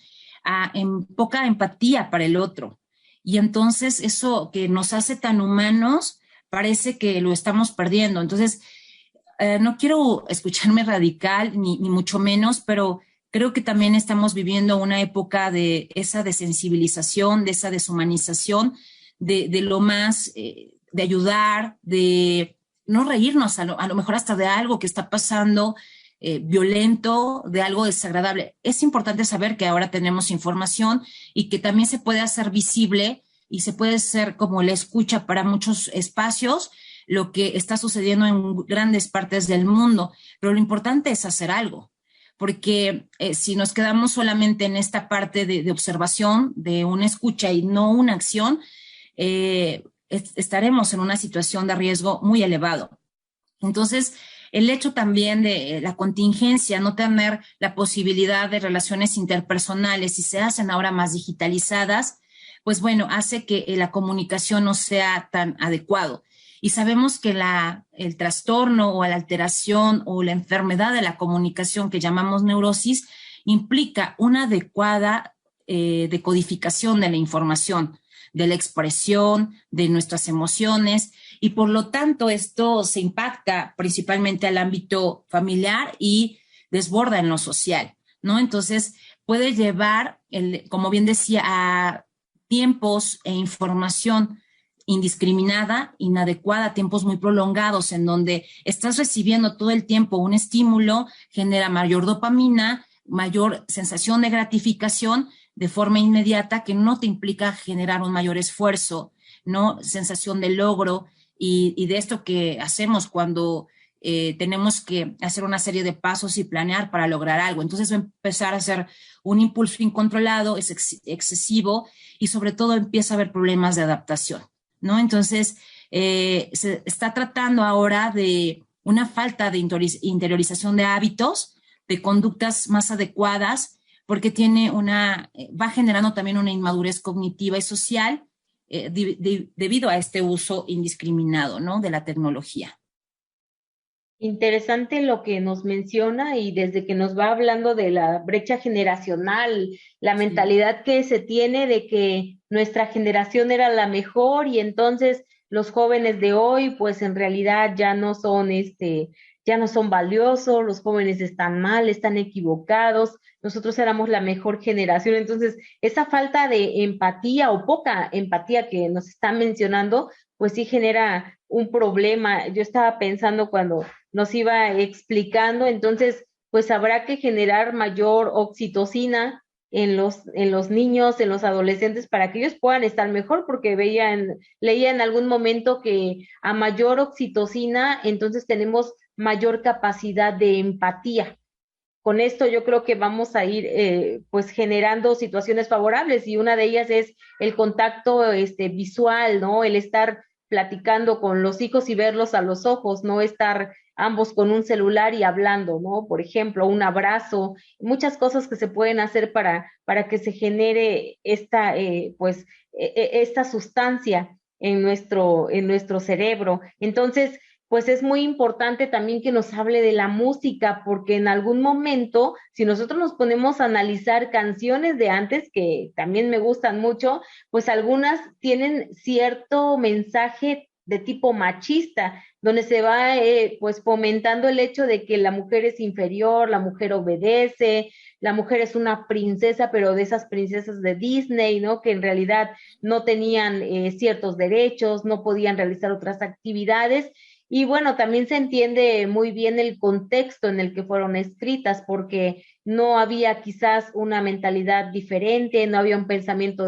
en poca empatía para el otro. Y entonces eso que nos hace tan humanos parece que lo estamos perdiendo. Entonces, no quiero escucharme radical, ni mucho menos, pero creo que también estamos viviendo una época de esa desensibilización, de esa deshumanización, de lo más, de ayudar, de no reírnos, a lo mejor hasta de algo que está pasando violento, de algo desagradable. Es importante saber que ahora tenemos información y que también se puede hacer visible y se puede ser como la escucha para muchos espacios, lo que está sucediendo en grandes partes del mundo. Pero lo importante es hacer algo, porque si nos quedamos solamente en esta parte de observación, de una escucha y no una acción, estaremos en una situación de riesgo muy elevado. Entonces, el hecho también de la contingencia, no tener la posibilidad de relaciones interpersonales y se hacen ahora más digitalizadas, pues bueno, hace que la comunicación no sea tan adecuado. Y sabemos que el trastorno o la alteración o la enfermedad de la comunicación que llamamos neurosis implica una adecuada decodificación de la información, de la expresión, de nuestras emociones, y por lo tanto esto se impacta principalmente al ámbito familiar y desborda en lo social, ¿no? Entonces puede llevar, como bien decía, a tiempos e información indiscriminada, inadecuada, tiempos muy prolongados en donde estás recibiendo todo el tiempo un estímulo, genera mayor dopamina, mayor sensación de gratificación de forma inmediata que no te implica generar un mayor esfuerzo, ¿no? Sensación de logro y de esto que hacemos cuando tenemos que hacer una serie de pasos y planear para lograr algo. Entonces va a empezar a ser un impulso incontrolado, es excesivo y sobre todo empieza a haber problemas de adaptación, ¿no? Entonces se está tratando ahora de una falta de interiorización de hábitos, de conductas más adecuadas, porque va generando también una inmadurez cognitiva y social debido a este uso indiscriminado, ¿no? De la tecnología.
Interesante lo que nos menciona y desde que nos va hablando de la brecha generacional, la mentalidad que se tiene de que nuestra generación era la mejor y entonces los jóvenes de hoy pues en realidad ya no son valiosos, los jóvenes están mal, están equivocados, nosotros éramos la mejor generación, entonces esa falta de empatía o poca empatía que nos están mencionando pues sí genera un problema. Yo estaba pensando cuando nos iba explicando, entonces pues habrá que generar mayor oxitocina en los niños, en los adolescentes, para que ellos puedan estar mejor, porque leía en algún momento que a mayor oxitocina, entonces tenemos mayor capacidad de empatía. Con esto yo creo que vamos a ir pues generando situaciones favorables y una de ellas es el contacto visual, ¿no? El estar platicando con los hijos y verlos a los ojos, no estar ambos con un celular y hablando, ¿no? Por ejemplo, un abrazo, muchas cosas que se pueden hacer para que se genere esta sustancia en nuestro cerebro. Entonces, pues es muy importante también que nos hable de la música, porque en algún momento, si nosotros nos ponemos a analizar canciones de antes, que también me gustan mucho, pues algunas tienen cierto mensaje de tipo machista, donde se va pues fomentando el hecho de que la mujer es inferior, la mujer obedece, la mujer es una princesa, pero de esas princesas de Disney, ¿no? Que en realidad no tenían ciertos derechos, no podían realizar otras actividades y bueno, también se entiende muy bien el contexto en el que fueron escritas, porque no había quizás una mentalidad diferente, no había un pensamiento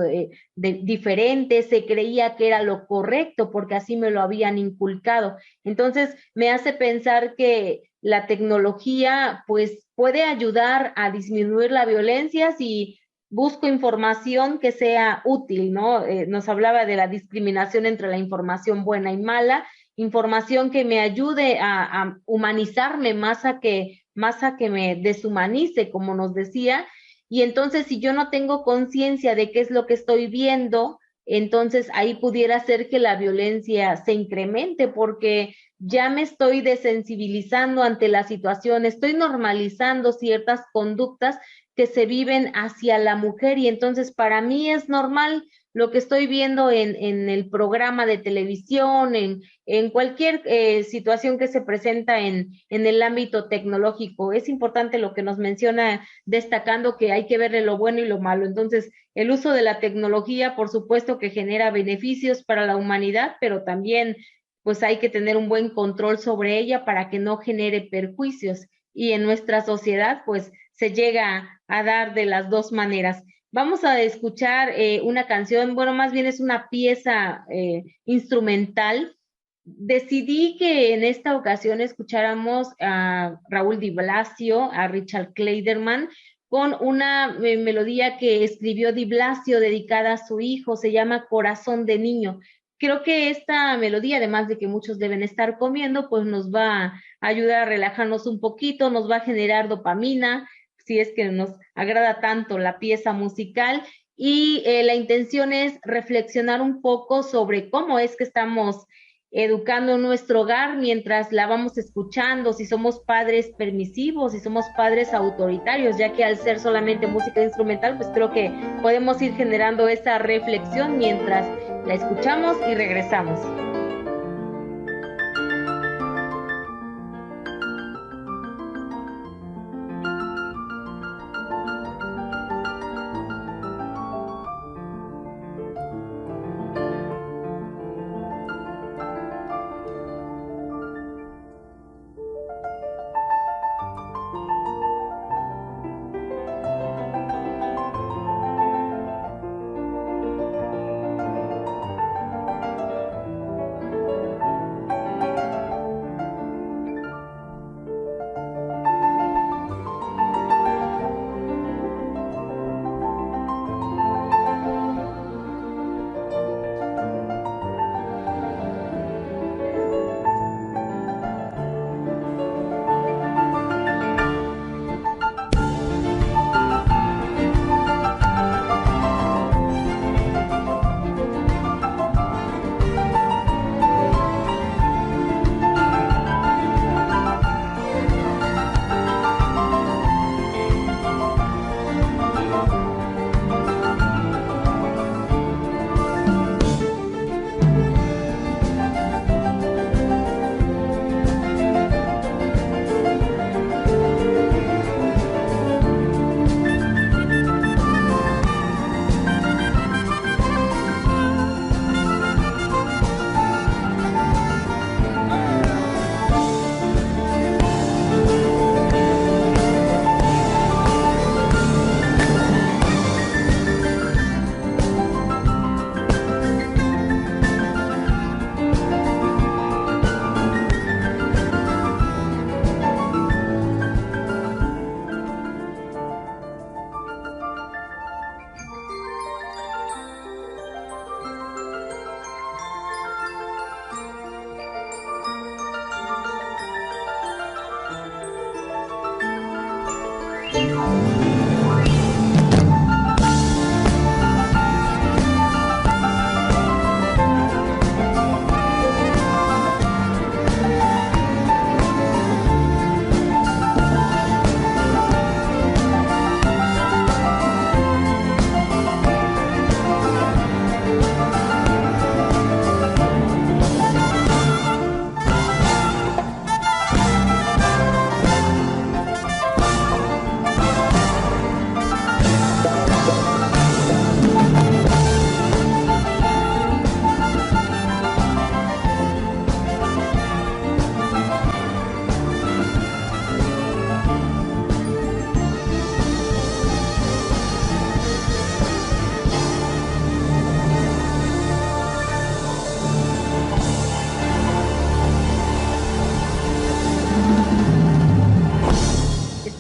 diferente, se creía que era lo correcto porque así me lo habían inculcado. Entonces, me hace pensar que la tecnología pues puede ayudar a disminuir la violencia si busco información que sea útil, ¿no? Nos hablaba de la discriminación entre la información buena y mala, información que me ayude a humanizarme más a que me deshumanice, como nos decía, y entonces si yo no tengo conciencia de qué es lo que estoy viendo, entonces ahí pudiera ser que la violencia se incremente porque ya me estoy desensibilizando ante la situación, estoy normalizando ciertas conductas que se viven hacia la mujer y entonces para mí es normal lo que estoy viendo en el programa de televisión, en cualquier situación que se presenta en el ámbito tecnológico. Es importante lo que nos menciona, destacando que hay que verle lo bueno y lo malo. Entonces, el uso de la tecnología, por supuesto que genera beneficios para la humanidad, pero también pues hay que tener un buen control sobre ella para que no genere perjuicios. Y en nuestra sociedad, pues se llega a dar de las dos maneras. Vamos a escuchar una canción, bueno, más bien es una pieza instrumental. Decidí que en esta ocasión escucháramos a Raúl Di Blasio, a Richard Kleiderman, con una melodía que escribió Di Blasio dedicada a su hijo, se llama Corazón de Niño. Creo que esta melodía, además de que muchos deben estar comiendo, pues nos va a ayudar a relajarnos un poquito, nos va a generar dopamina, si es que nos agrada tanto la pieza musical y la intención es reflexionar un poco sobre cómo es que estamos educando en nuestro hogar mientras la vamos escuchando, si somos padres permisivos, si somos padres autoritarios, ya que al ser solamente música instrumental, pues creo que podemos ir generando esa reflexión mientras la escuchamos y regresamos.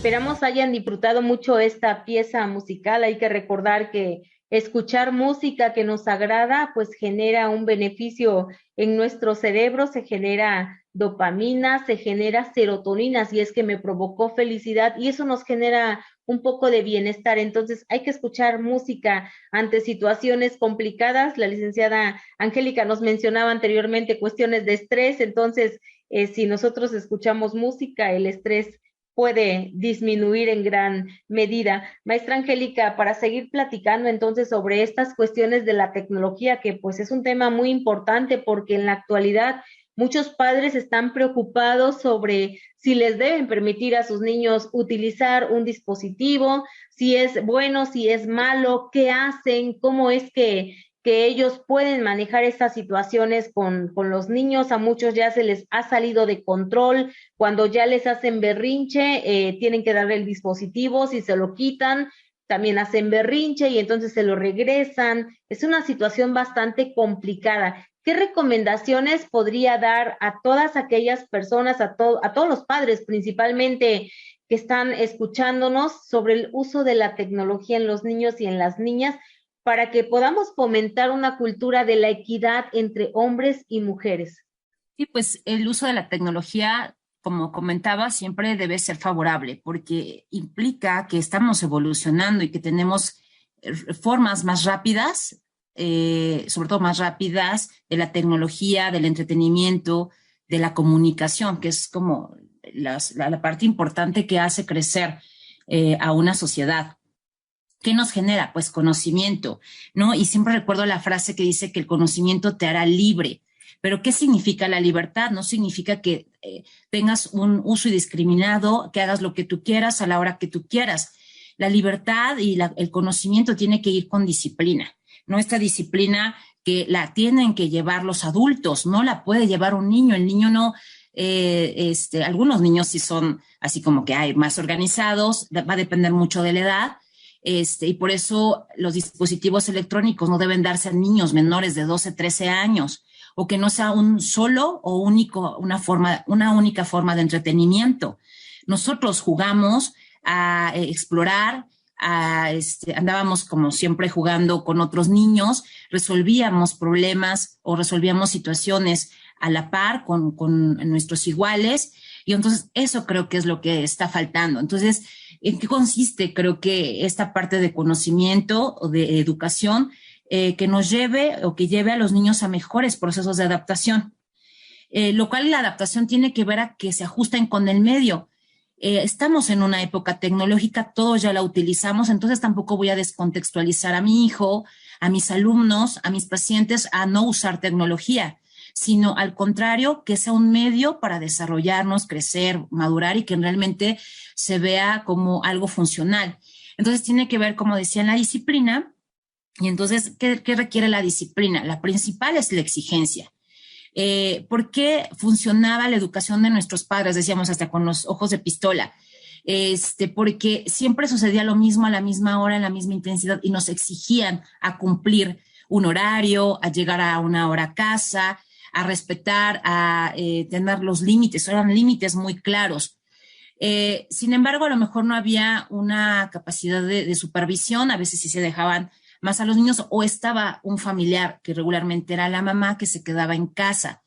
Esperamos hayan disfrutado mucho esta pieza musical. Hay que recordar que escuchar música que nos agrada, pues genera un beneficio en nuestro cerebro, se genera dopamina, se genera serotonina, si es que me provocó felicidad, y eso nos genera un poco de bienestar. Entonces hay que escuchar música ante situaciones complicadas. La licenciada Angélica nos mencionaba anteriormente cuestiones de estrés, entonces si nosotros escuchamos música, el estrés puede disminuir en gran medida. Maestra Angélica, para seguir platicando entonces sobre estas cuestiones de la tecnología, que pues es un tema muy importante porque en la actualidad muchos padres están preocupados sobre si les deben permitir a sus niños utilizar un dispositivo, si es bueno, si es malo, qué hacen, cómo es que ellos pueden manejar estas situaciones con los niños. A muchos ya se les ha salido de control, cuando ya les hacen berrinche, tienen que darle el dispositivo, si se lo quitan, también hacen berrinche y entonces se lo regresan. Es una situación bastante complicada. ¿Qué recomendaciones podría dar a todas aquellas personas, a todos los padres principalmente que están escuchándonos sobre el uso de la tecnología en los niños y en las niñas, para que podamos fomentar una cultura de la equidad entre hombres y mujeres?
Sí, pues el uso de la tecnología, como comentaba, siempre debe ser favorable porque implica que estamos evolucionando y que tenemos formas más rápidas, sobre todo más rápidas, de la tecnología, del entretenimiento, de la comunicación, que es como la parte importante que hace crecer a una sociedad. ¿Qué nos genera? Pues conocimiento, ¿no? Y siempre recuerdo la frase que dice que el conocimiento te hará libre. Pero ¿qué significa la libertad? No significa que tengas un uso indiscriminado, que hagas lo que tú quieras a la hora que tú quieras. La libertad y el conocimiento tiene que ir con disciplina, ¿no? Esta disciplina que la tienen que llevar los adultos, no la puede llevar un niño. El niño no, algunos niños sí son así como que hay más organizados, va a depender mucho de la edad. Y por eso los dispositivos electrónicos no deben darse a niños menores de 12, 13 años, o que no sea un solo o único, una única forma de entretenimiento. Nosotros jugamos a explorar, andábamos como siempre jugando con otros niños, resolvíamos problemas o resolvíamos situaciones a la par con nuestros iguales, y entonces eso creo que es lo que está faltando. Entonces, ¿en qué consiste? Creo que esta parte de conocimiento o de educación que nos lleve o que lleve a los niños a mejores procesos de adaptación, lo cual la adaptación tiene que ver a que se ajusten con el medio. Estamos en una época tecnológica, todos ya la utilizamos, entonces tampoco voy a descontextualizar a mi hijo, a mis alumnos, a mis pacientes a no usar tecnología, sino al contrario, que sea un medio para desarrollarnos, crecer, madurar y que realmente se vea como algo funcional. Entonces tiene que ver, como decía, en la disciplina. Y entonces, ¿qué requiere la disciplina? La principal es la exigencia. ¿Por qué funcionaba la educación de nuestros padres? Decíamos hasta con los ojos de pistola. Porque siempre sucedía lo mismo a la misma hora, en la misma intensidad, y nos exigían a cumplir un horario, a llegar a una hora a casa, a respetar, a tener los límites. Eran límites muy claros. Sin embargo, a lo mejor no había una capacidad de supervisión. A veces sí se dejaban más a los niños, o estaba un familiar, que regularmente era la mamá, que se quedaba en casa.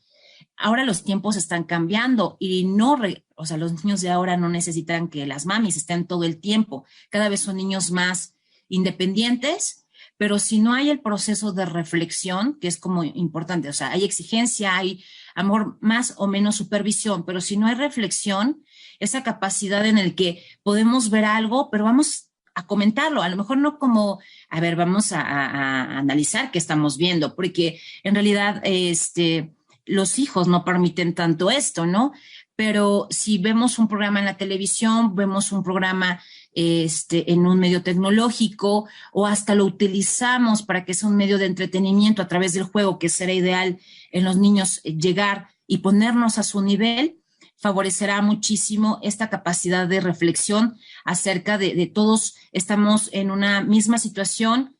Ahora los tiempos están cambiando y los niños de ahora no necesitan que las mamis estén todo el tiempo. Cada vez son niños más independientes, pero si no hay el proceso de reflexión, que es como importante, o sea, hay exigencia, hay amor, más o menos supervisión, pero si no hay reflexión, esa capacidad en el que podemos ver algo, pero vamos a comentarlo, a lo mejor no como, a ver, vamos a analizar qué estamos viendo, porque en realidad los hijos no permiten tanto esto, ¿no? Pero si vemos un programa en la televisión, vemos un programa en un medio tecnológico, o hasta lo utilizamos para que sea un medio de entretenimiento a través del juego, que será ideal en los niños llegar y ponernos a su nivel, favorecerá muchísimo esta capacidad de reflexión acerca de todos estamos en una misma situación,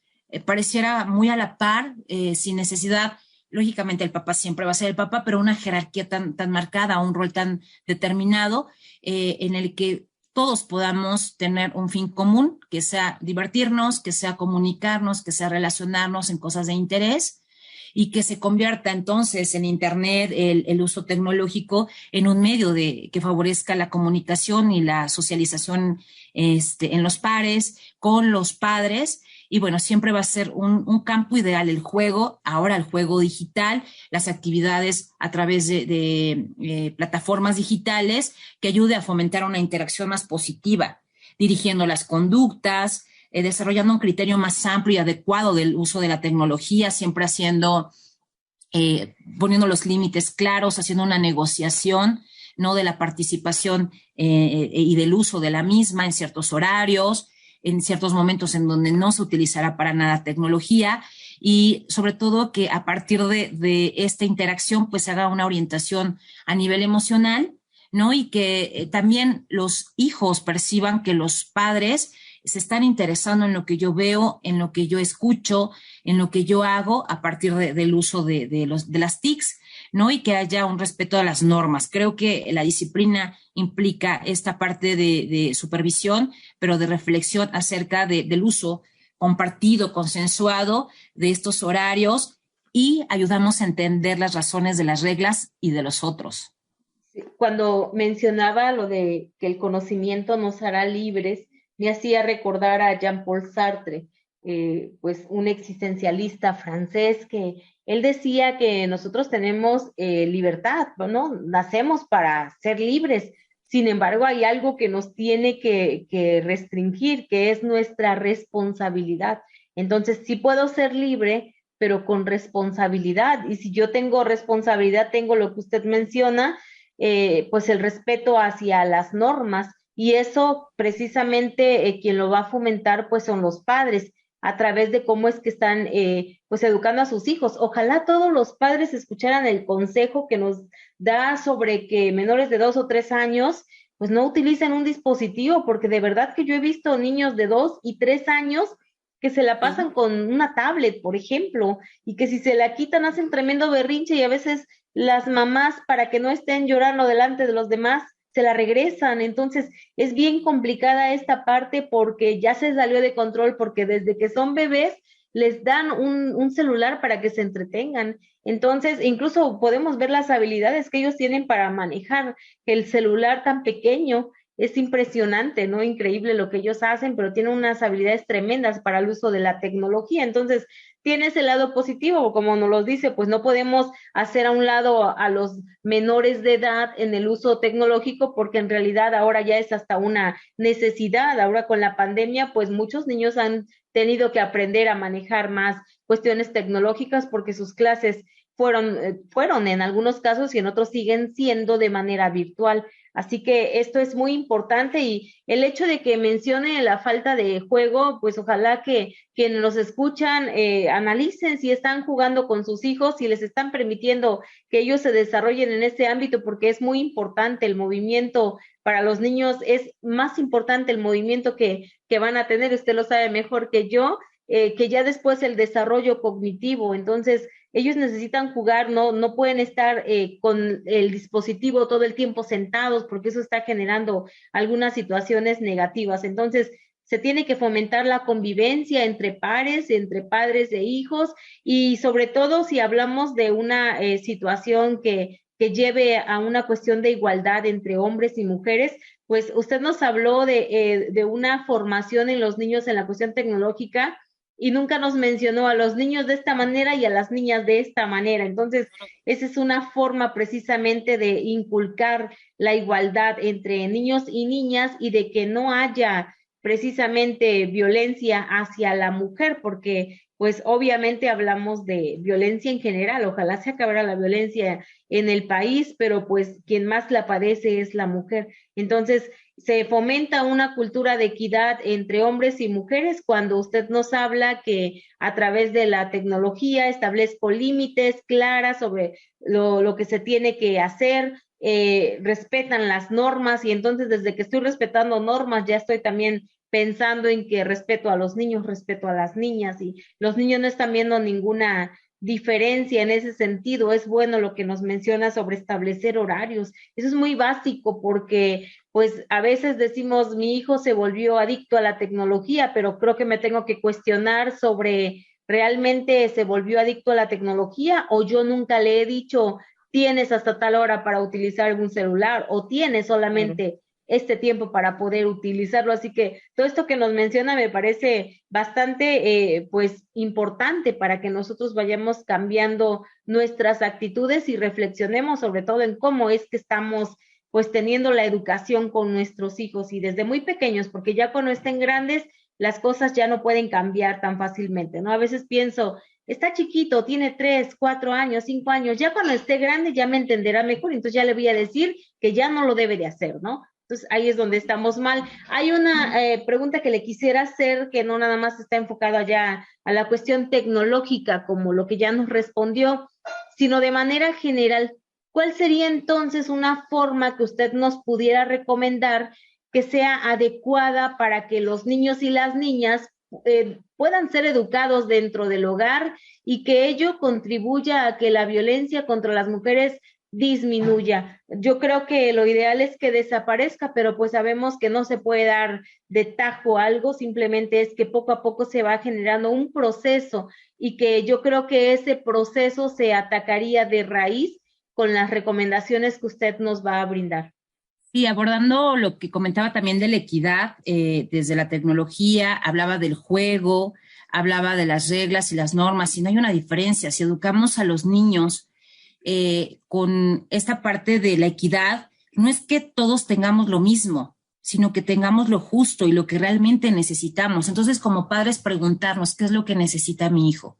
pareciera muy a la par, sin necesidad. Lógicamente el papá siempre va a ser el papá, pero una jerarquía tan marcada, un rol tan determinado, en el que todos podamos tener un fin común, que sea divertirnos, que sea comunicarnos, que sea relacionarnos en cosas de interés, y que se convierta entonces en Internet, el uso tecnológico, en un medio que favorezca la comunicación y la socialización en los pares, con los padres. Y bueno, siempre va a ser un campo ideal el juego, ahora el juego digital, las actividades a través de plataformas digitales que ayude a fomentar una interacción más positiva, dirigiendo las conductas, desarrollando un criterio más amplio y adecuado del uso de la tecnología, siempre poniendo los límites claros, haciendo una negociación, ¿no?, de la participación y del uso de la misma en ciertos horarios, en ciertos momentos en donde no se utilizará para nada tecnología, y sobre todo que a partir de esta interacción pues se haga una orientación a nivel emocional, ¿no? Y que también los hijos perciban que los padres se están interesando en lo que yo veo, en lo que yo escucho, en lo que yo hago a partir del uso de las TICs, ¿no? Y que haya un respeto a las normas. Creo que la disciplina implica esta parte de supervisión, pero de reflexión acerca del uso compartido, consensuado de estos horarios, y ayudamos a entender las razones de las reglas y de los otros.
Cuando mencionaba lo de que el conocimiento nos hará libres, me hacía recordar a Jean-Paul Sartre, pues un existencialista francés, que él decía que nosotros tenemos libertad, ¿no? Nacemos para ser libres. Sin embargo, hay algo que nos tiene que restringir, que es nuestra responsabilidad. Entonces, sí puedo ser libre, pero con responsabilidad. Y si yo tengo responsabilidad, tengo lo que usted menciona, pues el respeto hacia las normas, y eso precisamente quien lo va a fomentar pues son los padres, a través de cómo es que están pues educando a sus hijos. Ojalá todos los padres escucharan el consejo que nos da sobre que menores de 2 o 3 años pues no utilicen un dispositivo, porque de verdad que yo he visto niños de 2 y 3 años que se la pasan con una tablet, por ejemplo, y que si se la quitan hacen tremendo berrinche, y a veces las mamás, para que no estén llorando delante de los demás, se la regresan. Entonces es bien complicada esta parte, porque ya se salió de control, porque desde que son bebés les dan un celular para que se entretengan. Entonces incluso podemos ver las habilidades que ellos tienen para manejar el celular tan pequeño. Es impresionante, ¿no? Increíble lo que ellos hacen, pero tienen unas habilidades tremendas para el uso de la tecnología. Entonces, tiene ese lado positivo, como nos lo dice, pues no podemos hacer a un lado a los menores de edad en el uso tecnológico, porque en realidad ahora ya es hasta una necesidad. Ahora con la pandemia, pues muchos niños han tenido que aprender a manejar más cuestiones tecnológicas, porque sus clases fueron en algunos casos, y en otros siguen siendo de manera virtual. Así que esto es muy importante, y el hecho de que mencione la falta de juego, pues ojalá que quienes los escuchan analicen si están jugando con sus hijos, si les están permitiendo que ellos se desarrollen en este ámbito, porque es muy importante el movimiento. Para los niños es más importante el movimiento que van a tener, usted lo sabe mejor que yo, que ya después el desarrollo cognitivo. Entonces ellos necesitan jugar, no pueden estar con el dispositivo todo el tiempo sentados, porque eso está generando algunas situaciones negativas. Entonces se tiene que fomentar la convivencia entre pares, entre padres e hijos, y sobre todo si hablamos de una situación que lleve a una cuestión de igualdad entre hombres y mujeres. Pues usted nos habló de una formación en los niños en la cuestión tecnológica, y nunca nos mencionó a los niños de esta manera y a las niñas de esta manera. Entonces, esa es una forma precisamente de inculcar la igualdad entre niños y niñas, y de que no haya precisamente violencia hacia la mujer, porque pues obviamente hablamos de violencia en general. Ojalá se acabara la violencia en el país, pero pues quien más la padece es la mujer. Entonces, se fomenta una cultura de equidad entre hombres y mujeres cuando usted nos habla que a través de la tecnología establezco límites claras sobre lo que se tiene que hacer, respetan las normas, y entonces desde que estoy respetando normas ya estoy también pensando en que respeto a los niños, respeto a las niñas, y los niños no están viendo ninguna diferencia en ese sentido. Es bueno lo que nos menciona sobre establecer horarios. Eso es muy básico porque pues a veces decimos mi hijo se volvió adicto a la tecnología, pero creo que me tengo que cuestionar sobre realmente se volvió adicto a la tecnología o yo nunca le he dicho tienes hasta tal hora para utilizar algún celular o tienes solamente este tiempo para poder utilizarlo. Así que todo esto que nos menciona me parece bastante pues importante para que nosotros vayamos cambiando nuestras actitudes y reflexionemos sobre todo en cómo es que estamos pues teniendo la educación con nuestros hijos y desde muy pequeños, porque ya cuando estén grandes las cosas ya no pueden cambiar tan fácilmente, ¿no? A veces pienso, está chiquito, tiene 3, 4 años, 5 años, ya cuando esté grande ya me entenderá mejor, entonces ya le voy a decir que ya no lo debe de hacer, ¿no? Entonces ahí es donde estamos mal. Hay una pregunta que le quisiera hacer que no nada más está enfocada ya a la cuestión tecnológica como lo que ya nos respondió, sino de manera general. ¿Cuál sería entonces una forma que usted nos pudiera recomendar que sea adecuada para que los niños y las niñas puedan ser educados dentro del hogar y que ello contribuya a que la violencia contra las mujeres disminuya? Yo creo que lo ideal es que desaparezca, pero pues sabemos que no se puede dar de tajo algo, simplemente es que poco a poco se va generando un proceso y que yo creo que ese proceso se atacaría de raíz con las recomendaciones que usted nos va a brindar.
Sí, abordando lo que comentaba también de la equidad, desde la tecnología, hablaba del juego, hablaba de las reglas y las normas, y no hay una diferencia. Si educamos a los niños con esta parte de la equidad, no es que todos tengamos lo mismo, sino que tengamos lo justo y lo que realmente necesitamos. Entonces, como padres, preguntarnos qué es lo que necesita mi hijo.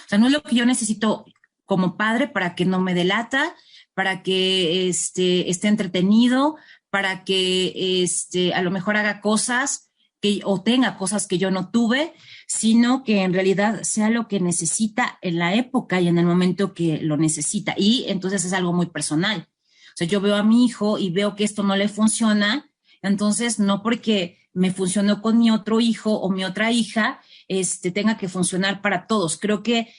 O sea, no es lo que yo necesito como padre para que no me delata, para que esté entretenido, para que a lo mejor haga cosas o tenga cosas que yo no tuve, sino que en realidad sea lo que necesita en la época y en el momento que lo necesita. Y entonces es algo muy personal. O sea, yo veo a mi hijo y veo que esto no le funciona, entonces no porque me funcionó con mi otro hijo o mi otra hija, tenga que funcionar para todos. Creo que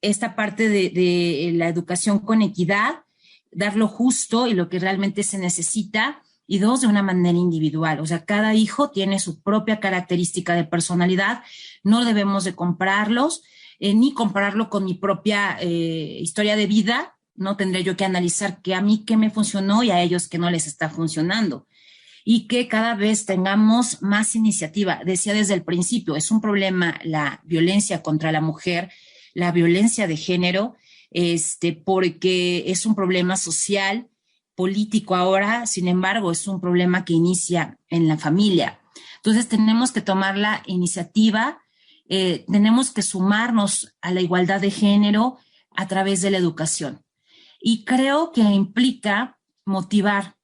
esta parte de la educación con equidad, dar lo justo y lo que realmente se necesita, y 2, de una manera individual. O sea, cada hijo tiene su propia característica de personalidad, no debemos de compararlos, ni compararlo con mi propia historia de vida, ¿no? Tendré yo que analizar que a mí qué me funcionó y a ellos qué no les está funcionando. Y que cada vez tengamos más iniciativa. Decía desde el principio, es un problema la violencia contra la mujer, la violencia de género, porque es un problema social, político ahora, sin embargo, es un problema que inicia en la familia. Entonces tenemos que tomar la iniciativa, tenemos que sumarnos a la igualdad de género a través de la educación. Y creo que implica motivar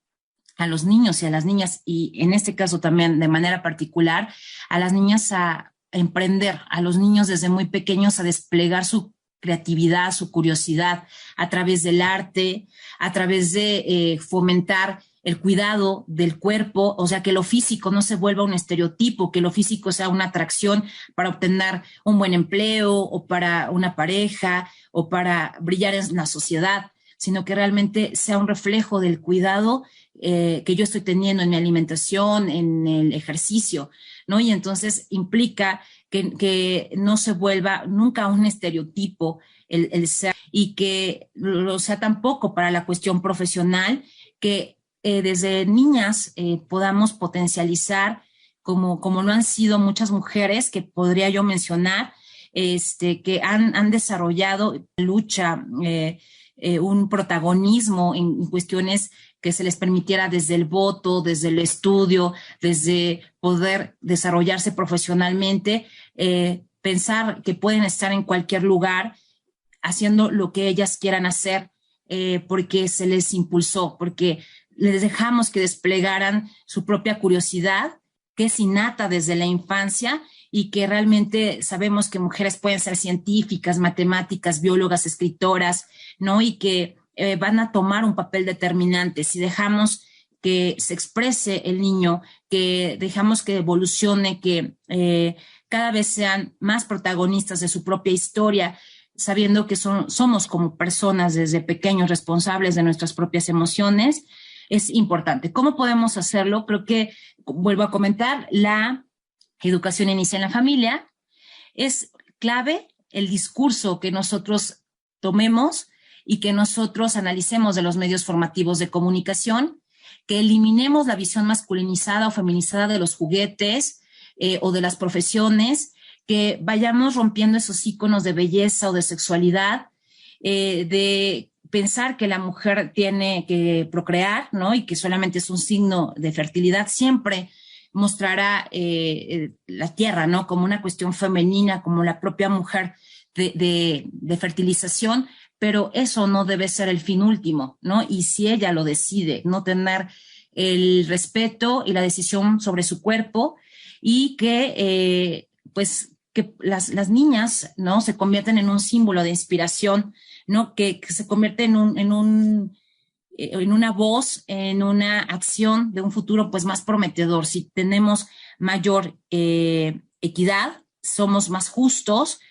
a los niños y a las niñas, y en este caso también de manera particular, a las niñas a emprender, a los niños desde muy pequeños a desplegar su creatividad, su curiosidad a través del arte, a través de fomentar el cuidado del cuerpo, o sea, que lo físico no se vuelva un estereotipo, que lo físico sea una atracción para obtener un buen empleo o para una pareja o para brillar en la sociedad, sino que realmente sea un reflejo del cuidado que yo estoy teniendo en mi alimentación, en el ejercicio, ¿no? Y entonces implica que no se vuelva nunca un estereotipo el ser, y que lo sea tampoco para la cuestión profesional, que desde niñas podamos potencializar, como lo han sido muchas mujeres que podría yo mencionar, que han desarrollado lucha, un protagonismo en cuestiones que se les permitiera desde el voto, desde el estudio, desde poder desarrollarse profesionalmente, pensar que pueden estar en cualquier lugar haciendo lo que ellas quieran hacer, porque se les impulsó, porque les dejamos que desplegaran su propia curiosidad, que es innata desde la infancia, y que realmente sabemos que mujeres pueden ser científicas, matemáticas, biólogas, escritoras, ¿no? Y que van a tomar un papel determinante. Si dejamos que se exprese el niño, que dejamos que evolucione, que cada vez sean más protagonistas de su propia historia, sabiendo que somos como personas desde pequeños responsables de nuestras propias emociones, es importante. ¿Cómo podemos hacerlo? Creo que, vuelvo a comentar, la educación inicia en la familia. Es clave el discurso que nosotros tomemos y que nosotros analicemos de los medios formativos de comunicación, que eliminemos la visión masculinizada o feminizada de los juguetes o de las profesiones, que vayamos rompiendo esos íconos de belleza o de sexualidad, de pensar que la mujer tiene que procrear, ¿no? Y que solamente es un signo de fertilidad. Siempre mostrará la tierra, ¿no? Como una cuestión femenina, como la propia mujer de fertilización, pero eso no debe ser el fin último, ¿no? Y si ella lo decide, no tener el respeto y la decisión sobre su cuerpo, y que, que las niñas, ¿no? Se convierten en un símbolo de inspiración, ¿no? Que se convierte en una voz, en una acción de un futuro pues más prometedor. Si tenemos mayor equidad, somos más justos,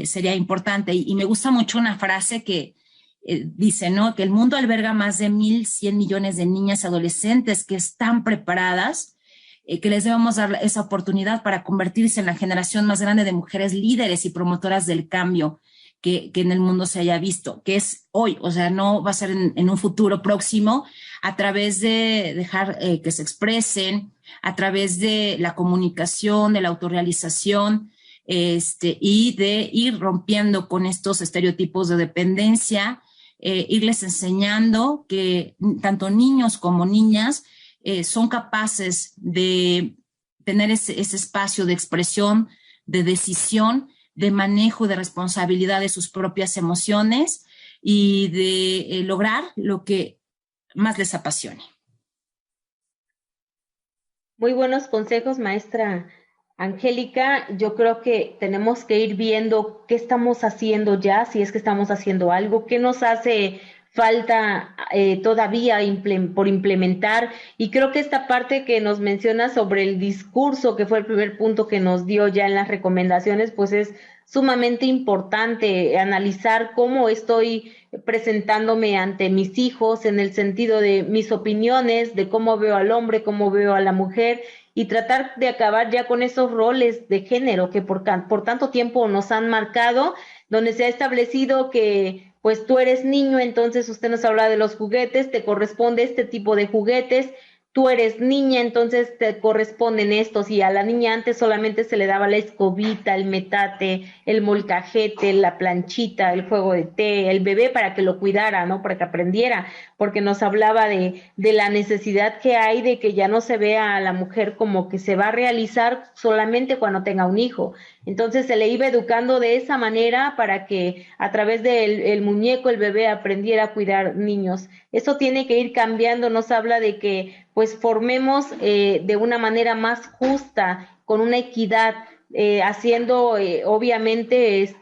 sería importante. Y me gusta mucho una frase que dice, ¿no? Que el mundo alberga más de 1.100 millones de niñas y adolescentes que están preparadas, que les debemos dar esa oportunidad para convertirse en la generación más grande de mujeres líderes y promotoras del cambio que en el mundo se haya visto, que es hoy, o sea, no va a ser en un futuro próximo, a través de dejar que se expresen, a través de la comunicación, de la autorrealización, y de ir rompiendo con estos estereotipos de dependencia, irles enseñando que tanto niños como niñas son capaces de tener ese espacio de expresión, de decisión, de manejo y de responsabilidad de sus propias emociones y de lograr lo que más les apasione.
Muy buenos consejos, maestra Angélica. Yo creo que tenemos que ir viendo qué estamos haciendo ya, si es que estamos haciendo algo, qué nos hace falta todavía por implementar, y creo que esta parte que nos menciona sobre el discurso, que fue el primer punto que nos dio ya en las recomendaciones, pues es sumamente importante analizar cómo estoy presentándome ante mis hijos en el sentido de mis opiniones, de cómo veo al hombre, cómo veo a la mujer, y tratar de acabar ya con esos roles de género que por tanto tiempo nos han marcado, donde se ha establecido que pues tú eres niño, entonces usted nos habla de los juguetes, te corresponde este tipo de juguetes, tú eres niña, entonces te corresponden estos, y a la niña antes solamente se le daba la escobita, el metate, el molcajete, la planchita, el juego de té, el bebé para que lo cuidara, ¿no? Para que aprendiera, porque nos hablaba de la necesidad que hay de que ya no se vea a la mujer como que se va a realizar solamente cuando tenga un hijo. Entonces se le iba educando de esa manera para que a través del muñeco el bebé aprendiera a cuidar niños. Eso tiene que ir cambiando, nos habla de que pues formemos de una manera más justa, con una equidad, haciendo obviamente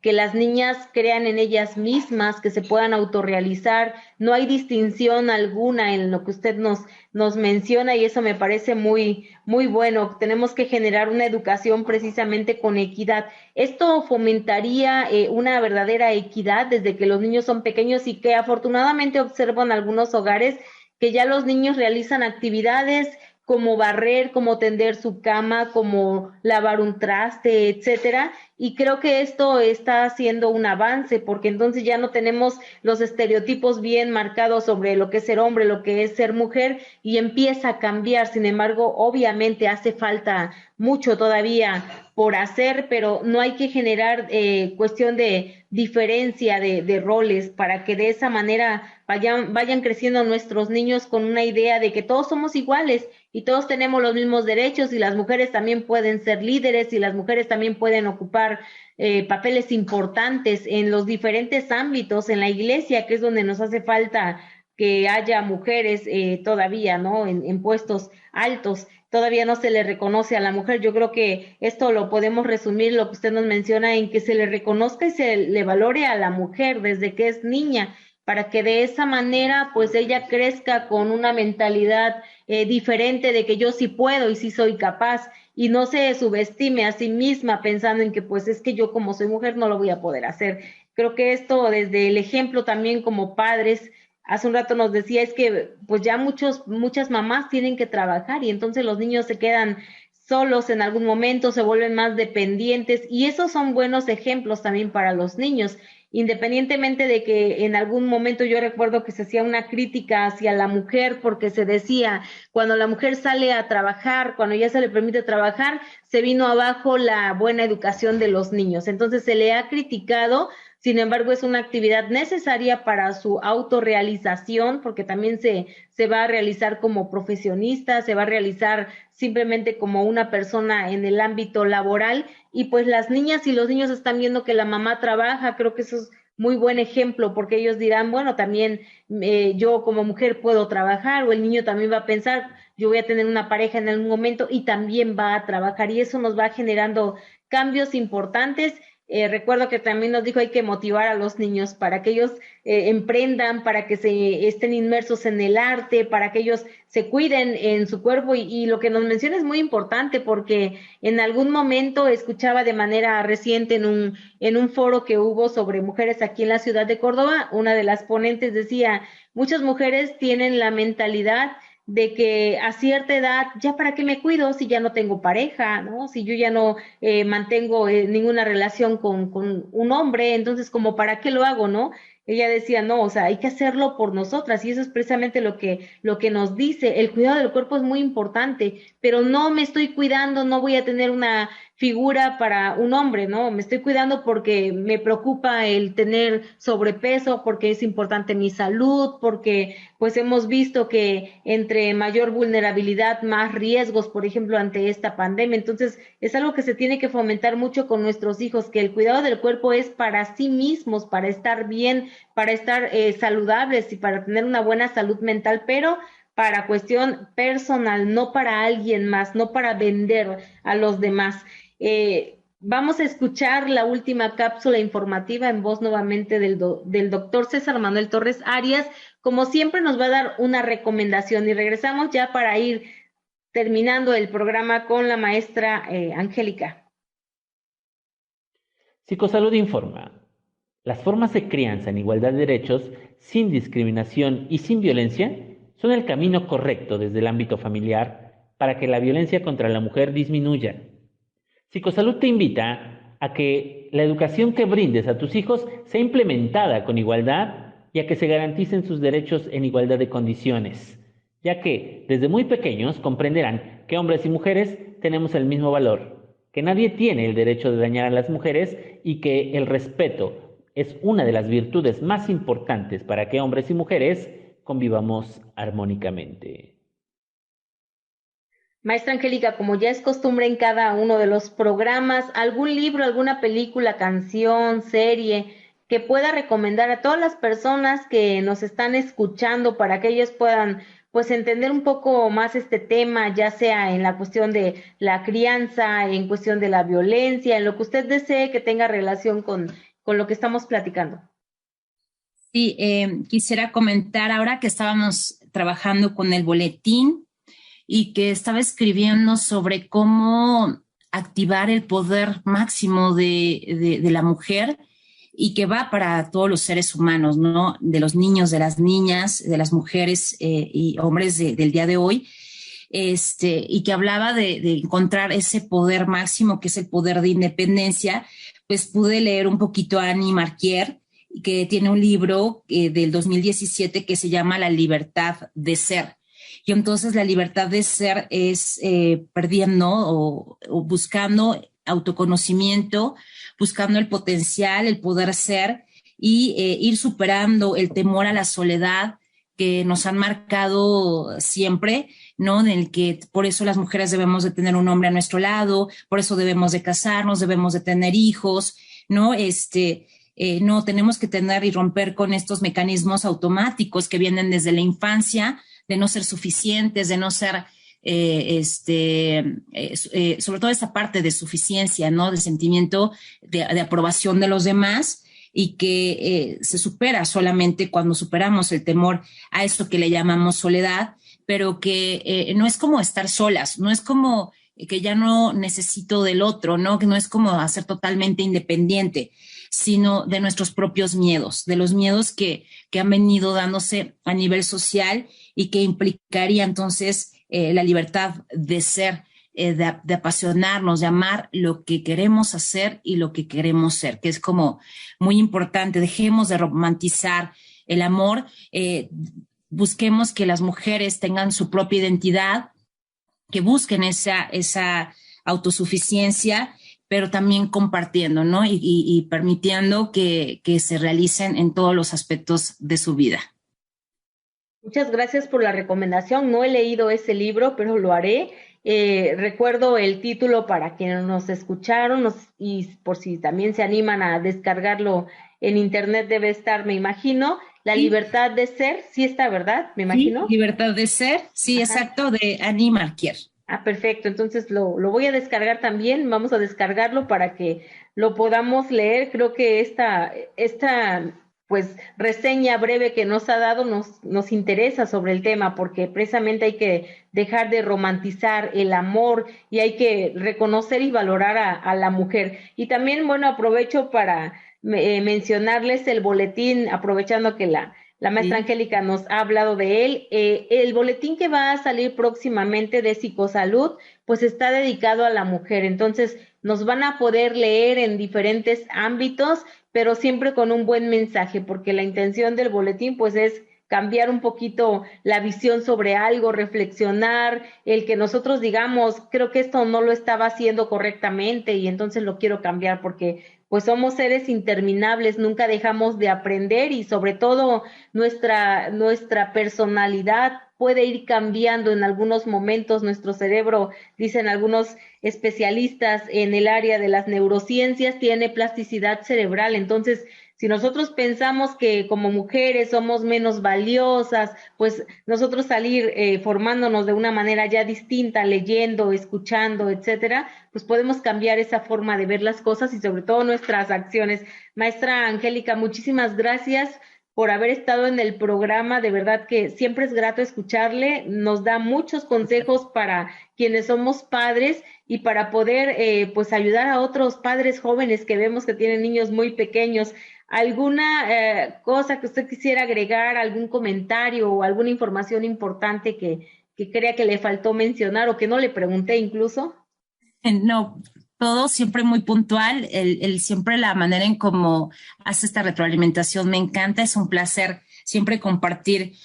que las niñas crean en ellas mismas, que se puedan autorrealizar. No hay distinción alguna en lo que usted nos menciona, y eso me parece muy, muy bueno. Tenemos que generar una educación precisamente con equidad. Esto fomentaría una verdadera equidad desde que los niños son pequeños, y que afortunadamente observo en algunos hogares que ya los niños realizan actividades como barrer, como tender su cama, como lavar un traste, etcétera. Y creo que esto está haciendo un avance, porque entonces ya no tenemos los estereotipos bien marcados sobre lo que es ser hombre, lo que es ser mujer, y empieza a cambiar. Sin embargo, obviamente hace falta mucho todavía por hacer, pero no hay que generar cuestión de diferencia de roles, para que de esa manera vayan creciendo nuestros niños con una idea de que todos somos iguales y todos tenemos los mismos derechos, y las mujeres también pueden ser líderes, y las mujeres también pueden ocupar papeles importantes en los diferentes ámbitos, en la iglesia, que es donde nos hace falta que haya mujeres todavía, ¿no? En puestos altos. Todavía no se le reconoce a la mujer. Yo creo que esto lo podemos resumir, lo que usted nos menciona, en que se le reconozca y se le valore a la mujer desde que es niña, para que de esa manera pues ella crezca con una mentalidad diferente, de que yo sí puedo y sí soy capaz, y no se subestime a sí misma pensando en que pues es que yo como soy mujer no lo voy a poder hacer. Creo que esto desde el ejemplo también como padres, hace un rato nos decía, es que pues ya muchas mamás tienen que trabajar y entonces los niños se quedan solos en algún momento, se vuelven más dependientes y esos son buenos ejemplos también para los niños, independientemente de que en algún momento yo recuerdo que se hacía una crítica hacia la mujer porque se decía, cuando la mujer sale a trabajar, cuando ya se le permite trabajar, se vino abajo la buena educación de los niños. Entonces se le ha criticado. Sin embargo, es una actividad necesaria para su autorrealización, porque también se va a realizar como profesionista, se va a realizar simplemente como una persona en el ámbito laboral, y pues las niñas y los niños están viendo que la mamá trabaja. Creo que eso es muy buen ejemplo, porque ellos dirán, bueno, también yo como mujer puedo trabajar, o el niño también va a pensar, yo voy a tener una pareja en algún momento y también va a trabajar, y eso nos va generando cambios importantes. Recuerdo que también nos dijo hay que motivar a los niños para que ellos emprendan, para que se estén inmersos en el arte, para que ellos se cuiden en su cuerpo y lo que nos menciona es muy importante porque en algún momento escuchaba de manera reciente en un foro que hubo sobre mujeres aquí en la ciudad de Córdoba, una de las ponentes decía, muchas mujeres tienen la mentalidad de que a cierta edad, ya para qué me cuido si ya no tengo pareja, ¿no? Si yo ya no mantengo ninguna relación con un hombre, entonces como para qué lo hago, ¿no? Ella decía, no, o sea, hay que hacerlo por nosotras y eso es precisamente lo que nos dice, el cuidado del cuerpo es muy importante, pero no me estoy cuidando, no voy a tener una figura para un hombre, ¿no? Me estoy cuidando porque me preocupa el tener sobrepeso, porque es importante mi salud, porque pues hemos visto que entre mayor vulnerabilidad, más riesgos, por ejemplo, ante esta pandemia. Entonces, es algo que se tiene que fomentar mucho con nuestros hijos, que el cuidado del cuerpo es para sí mismos, para estar bien, para estar saludables y para tener una buena salud mental, pero para cuestión personal, no para alguien más, no para vender a los demás. Vamos a escuchar la última cápsula informativa en voz nuevamente del doctor César Manuel Torres Arias. Como siempre nos va a dar una recomendación y regresamos ya para ir terminando el programa con la maestra Angélica.
Psicosalud informa. Las formas de crianza en igualdad de derechos, sin discriminación y sin violencia, son el camino correcto desde el ámbito familiar para que la violencia contra la mujer disminuya. Psicosalud te invita a que la educación que brindes a tus hijos sea implementada con igualdad y a que se garanticen sus derechos en igualdad de condiciones, ya que desde muy pequeños comprenderán que hombres y mujeres tenemos el mismo valor, que nadie tiene el derecho de dañar a las mujeres y que el respeto es una de las virtudes más importantes para que hombres y mujeres convivamos armónicamente.
Maestra Angélica, como ya es costumbre en cada uno de los programas, ¿algún libro, alguna película, canción, serie que pueda recomendar a todas las personas que nos están escuchando para que ellos puedan pues entender un poco más este tema, ya sea en la cuestión de la crianza, en cuestión de la violencia, en lo que usted desee que tenga relación con lo que estamos platicando?
Sí, quisiera comentar ahora que estábamos trabajando con el boletín y que estaba escribiendo sobre cómo activar el poder máximo de la mujer y que va para todos los seres humanos, ¿no? De los niños, de las niñas, de las mujeres y hombres del día de hoy, y que hablaba de encontrar ese poder máximo que es el poder de independencia. Pues pude leer un poquito a Annie Marquier, que tiene un libro del 2017 que se llama La libertad de ser. Y entonces la libertad de ser es perdiendo o buscando autoconocimiento, buscando el potencial, el poder ser y ir superando el temor a la soledad que nos han marcado siempre, ¿no? En el que por eso las mujeres debemos de tener un hombre a nuestro lado, por eso debemos de casarnos, debemos de tener hijos, ¿no? No, tenemos que tener y romper con estos mecanismos automáticos que vienen desde la infancia, de no ser suficientes, de no ser, sobre todo esa parte de suficiencia, ¿no? De sentimiento de aprobación de los demás y que se supera solamente cuando superamos el temor a esto que le llamamos soledad, pero que no es como estar solas, no es como que ya no necesito del otro, ¿no? Que no es como hacer totalmente independiente, sino de nuestros propios miedos, de los miedos que han venido dándose a nivel social y que implicaría entonces la libertad de ser, de apasionarnos, de amar lo que queremos hacer y lo que queremos ser, que es como muy importante. Dejemos de romantizar el amor, busquemos que las mujeres tengan su propia identidad, que busquen esa autosuficiencia, pero también compartiendo, ¿no? Y permitiendo que se realicen en todos los aspectos de su vida.
Muchas gracias por la recomendación. No he leído ese libro, pero lo haré. Recuerdo el título para quienes nos escucharon y por si también se animan a descargarlo en internet, debe estar, me imagino, La libertad de ser, sí está, ¿verdad? Me imagino.
Sí, libertad de ser, sí, ajá, exacto, de Annie Marquier.
Ah, perfecto, entonces lo voy a descargar también, vamos a descargarlo para que lo podamos leer. Creo que esta pues reseña breve que nos ha dado nos interesa sobre el tema, porque precisamente hay que dejar de romantizar el amor y hay que reconocer y valorar a la mujer. Y también, bueno, aprovecho para mencionarles el boletín, aprovechando que la maestra Angélica nos ha hablado de él. El boletín que va a salir próximamente de Psicosalud, pues está dedicado a la mujer. Entonces, nos van a poder leer en diferentes ámbitos, pero siempre con un buen mensaje, porque la intención del boletín, pues, es cambiar un poquito la visión sobre algo, reflexionar, el que nosotros digamos, creo que esto no lo estaba haciendo correctamente y entonces lo quiero cambiar porque pues somos seres interminables, nunca dejamos de aprender y sobre todo nuestra personalidad puede ir cambiando en algunos momentos. Nuestro cerebro, dicen algunos especialistas en el área de las neurociencias, tiene plasticidad cerebral. Entonces, si nosotros pensamos que como mujeres somos menos valiosas, pues nosotros salir formándonos de una manera ya distinta, leyendo, escuchando, etcétera, pues podemos cambiar esa forma de ver las cosas y sobre todo nuestras acciones. Maestra Angélica, muchísimas gracias por haber estado en el programa. De verdad que siempre es grato escucharle, nos da muchos consejos para quienes somos padres y para poder pues ayudar a otros padres jóvenes que vemos que tienen niños muy pequeños. ¿Alguna cosa que usted quisiera agregar, algún comentario o alguna información importante que crea que le faltó mencionar o que no le pregunté incluso?
No, todo siempre muy puntual, siempre la manera en cómo hace esta retroalimentación me encanta, es un placer siempre compartir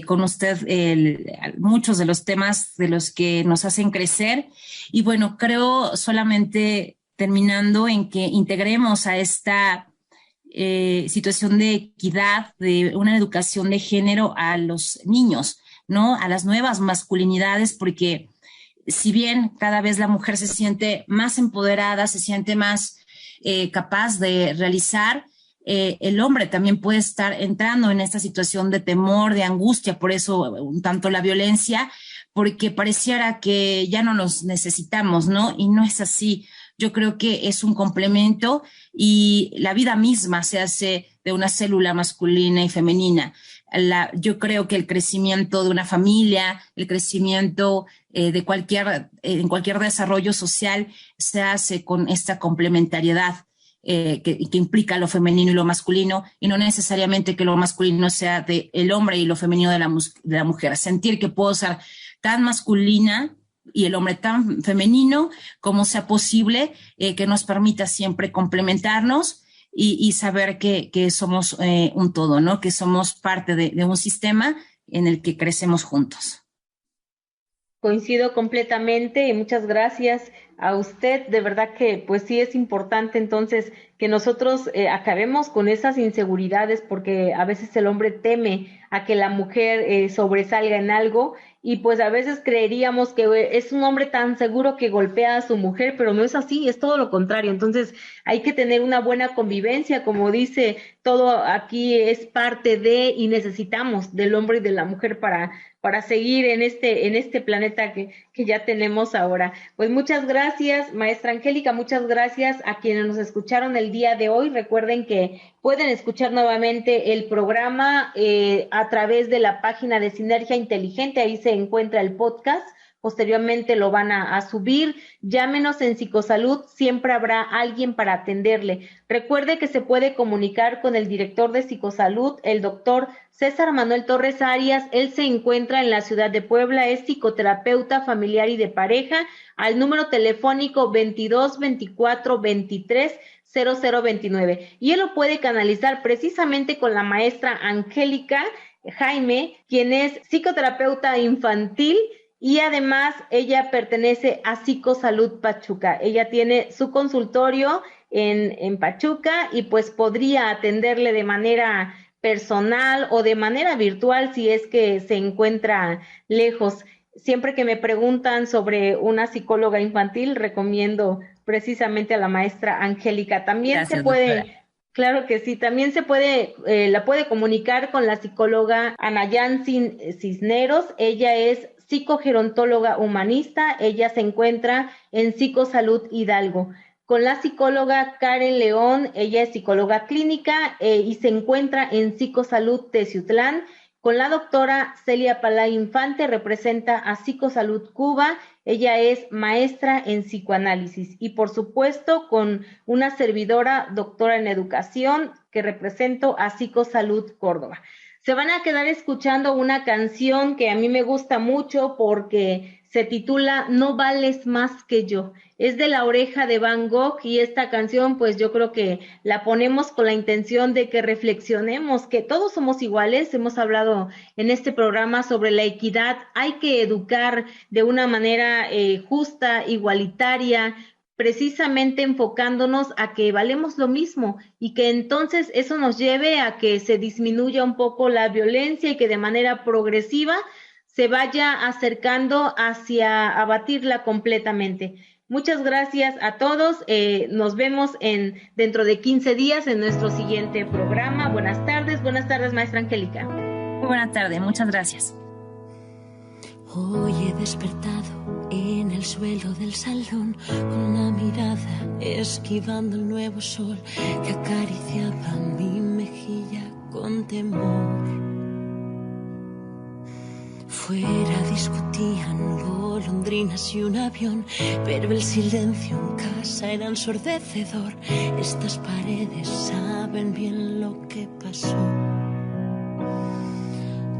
con usted muchos de los temas de los que nos hacen crecer. Y bueno, creo solamente terminando en que integremos a esta situación de equidad, de una educación de género a los niños, ¿no? A las nuevas masculinidades, porque si bien cada vez la mujer se siente más empoderada, se siente más capaz de realizar, el hombre también puede estar entrando en esta situación de temor, de angustia, por eso un tanto la violencia, porque pareciera que ya no los necesitamos, ¿no? Y no es así. Yo creo que es un complemento y la vida misma se hace de una célula masculina y femenina. Yo creo que el crecimiento de una familia, el crecimiento en cualquier desarrollo social se hace con esta complementariedad que implica lo femenino y lo masculino, y no necesariamente que lo masculino sea del hombre y lo femenino de la mujer. Sentir que puedo ser tan masculina y el hombre tan femenino como sea posible, que nos permita siempre complementarnos y saber que somos un todo, ¿no? Que somos parte de un sistema en el que crecemos juntos.
Coincido completamente y muchas gracias a usted. De verdad que pues sí es importante entonces que nosotros acabemos con esas inseguridades, porque a veces el hombre teme a que la mujer sobresalga en algo y pues a veces creeríamos que es un hombre tan seguro que golpea a su mujer, pero no es así, es todo lo contrario. Entonces hay que tener una buena convivencia, como dice, todo aquí es parte de y necesitamos del hombre y de la mujer para seguir en este planeta que ya tenemos ahora. Pues muchas gracias, maestra Angélica, muchas gracias a quienes nos escucharon el día de hoy. Recuerden que pueden escuchar nuevamente el programa a través de la página de Sinergia Inteligente, ahí se encuentra el podcast, posteriormente lo van a subir. Llámenos en Psicosalud, siempre habrá alguien para atenderle. Recuerde que se puede comunicar con el director de Psicosalud, el doctor César Manuel Torres Arias. Él se encuentra en la ciudad de Puebla, es psicoterapeuta familiar y de pareja, al número telefónico 22 24 23 0029. Y él lo puede canalizar precisamente con la maestra Angélica Jaime, quien es psicoterapeuta infantil, y además ella pertenece a Psicosalud Pachuca. Ella tiene su consultorio en Pachuca y pues podría atenderle de manera personal o de manera virtual si es que se encuentra lejos. Siempre que me preguntan sobre una psicóloga infantil, recomiendo precisamente a la maestra Angélica. También se puede, doctora. Claro que sí, también se puede, la puede comunicar con la psicóloga Anayan Cisneros. Ella es psicogerontóloga humanista, ella se encuentra en Psicosalud Hidalgo. Con la psicóloga Karen León, ella es psicóloga clínica y se encuentra en Psicosalud Teciutlán. Con la doctora Celia Palay Infante, representa a Psicosalud Cuba, ella es maestra en psicoanálisis. Y por supuesto con una servidora, doctora en educación, que represento a Psicosalud Córdoba. Se van a quedar escuchando una canción que a mí me gusta mucho porque se titula No vales más que yo. Es de La Oreja de Van Gogh y esta canción pues yo creo que la ponemos con la intención de que reflexionemos que todos somos iguales. Hemos hablado en este programa sobre la equidad. Hay que educar de una manera justa, igualitaria, precisamente enfocándonos a que valemos lo mismo y que entonces eso nos lleve a que se disminuya un poco la violencia y que de manera progresiva se vaya acercando hacia abatirla completamente. Muchas gracias a todos. Nos vemos dentro de 15 días en nuestro siguiente programa. Buenas tardes, maestra Angélica.
Muy buena tarde, muchas gracias.
Hoy he despertado en el suelo del salón con una mirada esquivando el nuevo sol que acariciaba mi mejilla con temor. Fuera discutían golondrinas y un avión, pero el silencio en casa era ensordecedor. Estas paredes saben bien lo que pasó.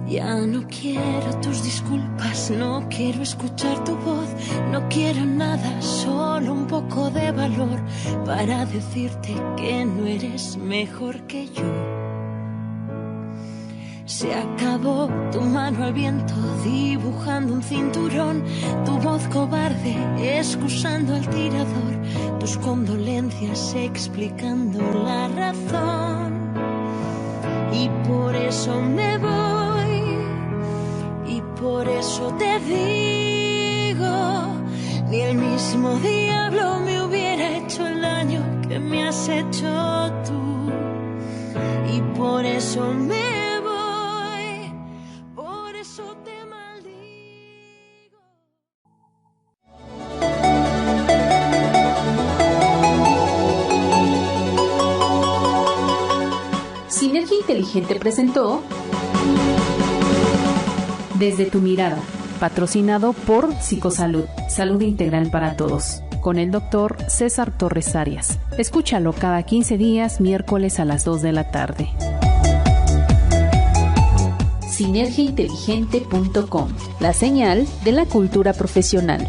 Ya no quiero tus disculpas, no quiero escuchar tu voz, no quiero nada, solo un poco de valor para decirte que no eres mejor que yo. Se acabó tu mano al viento dibujando un cinturón, tu voz cobarde excusando al tirador, tus condolencias explicando la razón. Y por eso me voy, y por eso te digo, ni el mismo diablo me hubiera hecho el daño que me has hecho tú. Y por eso me
Sinergia Inteligente presentó Desde tu mirada, patrocinado por Psicosalud, Salud Integral para Todos, con el doctor César Torres Arias. Escúchalo cada 15 días, miércoles a las 2 de la tarde. Sinergiainteligente.com, la señal de la cultura profesional.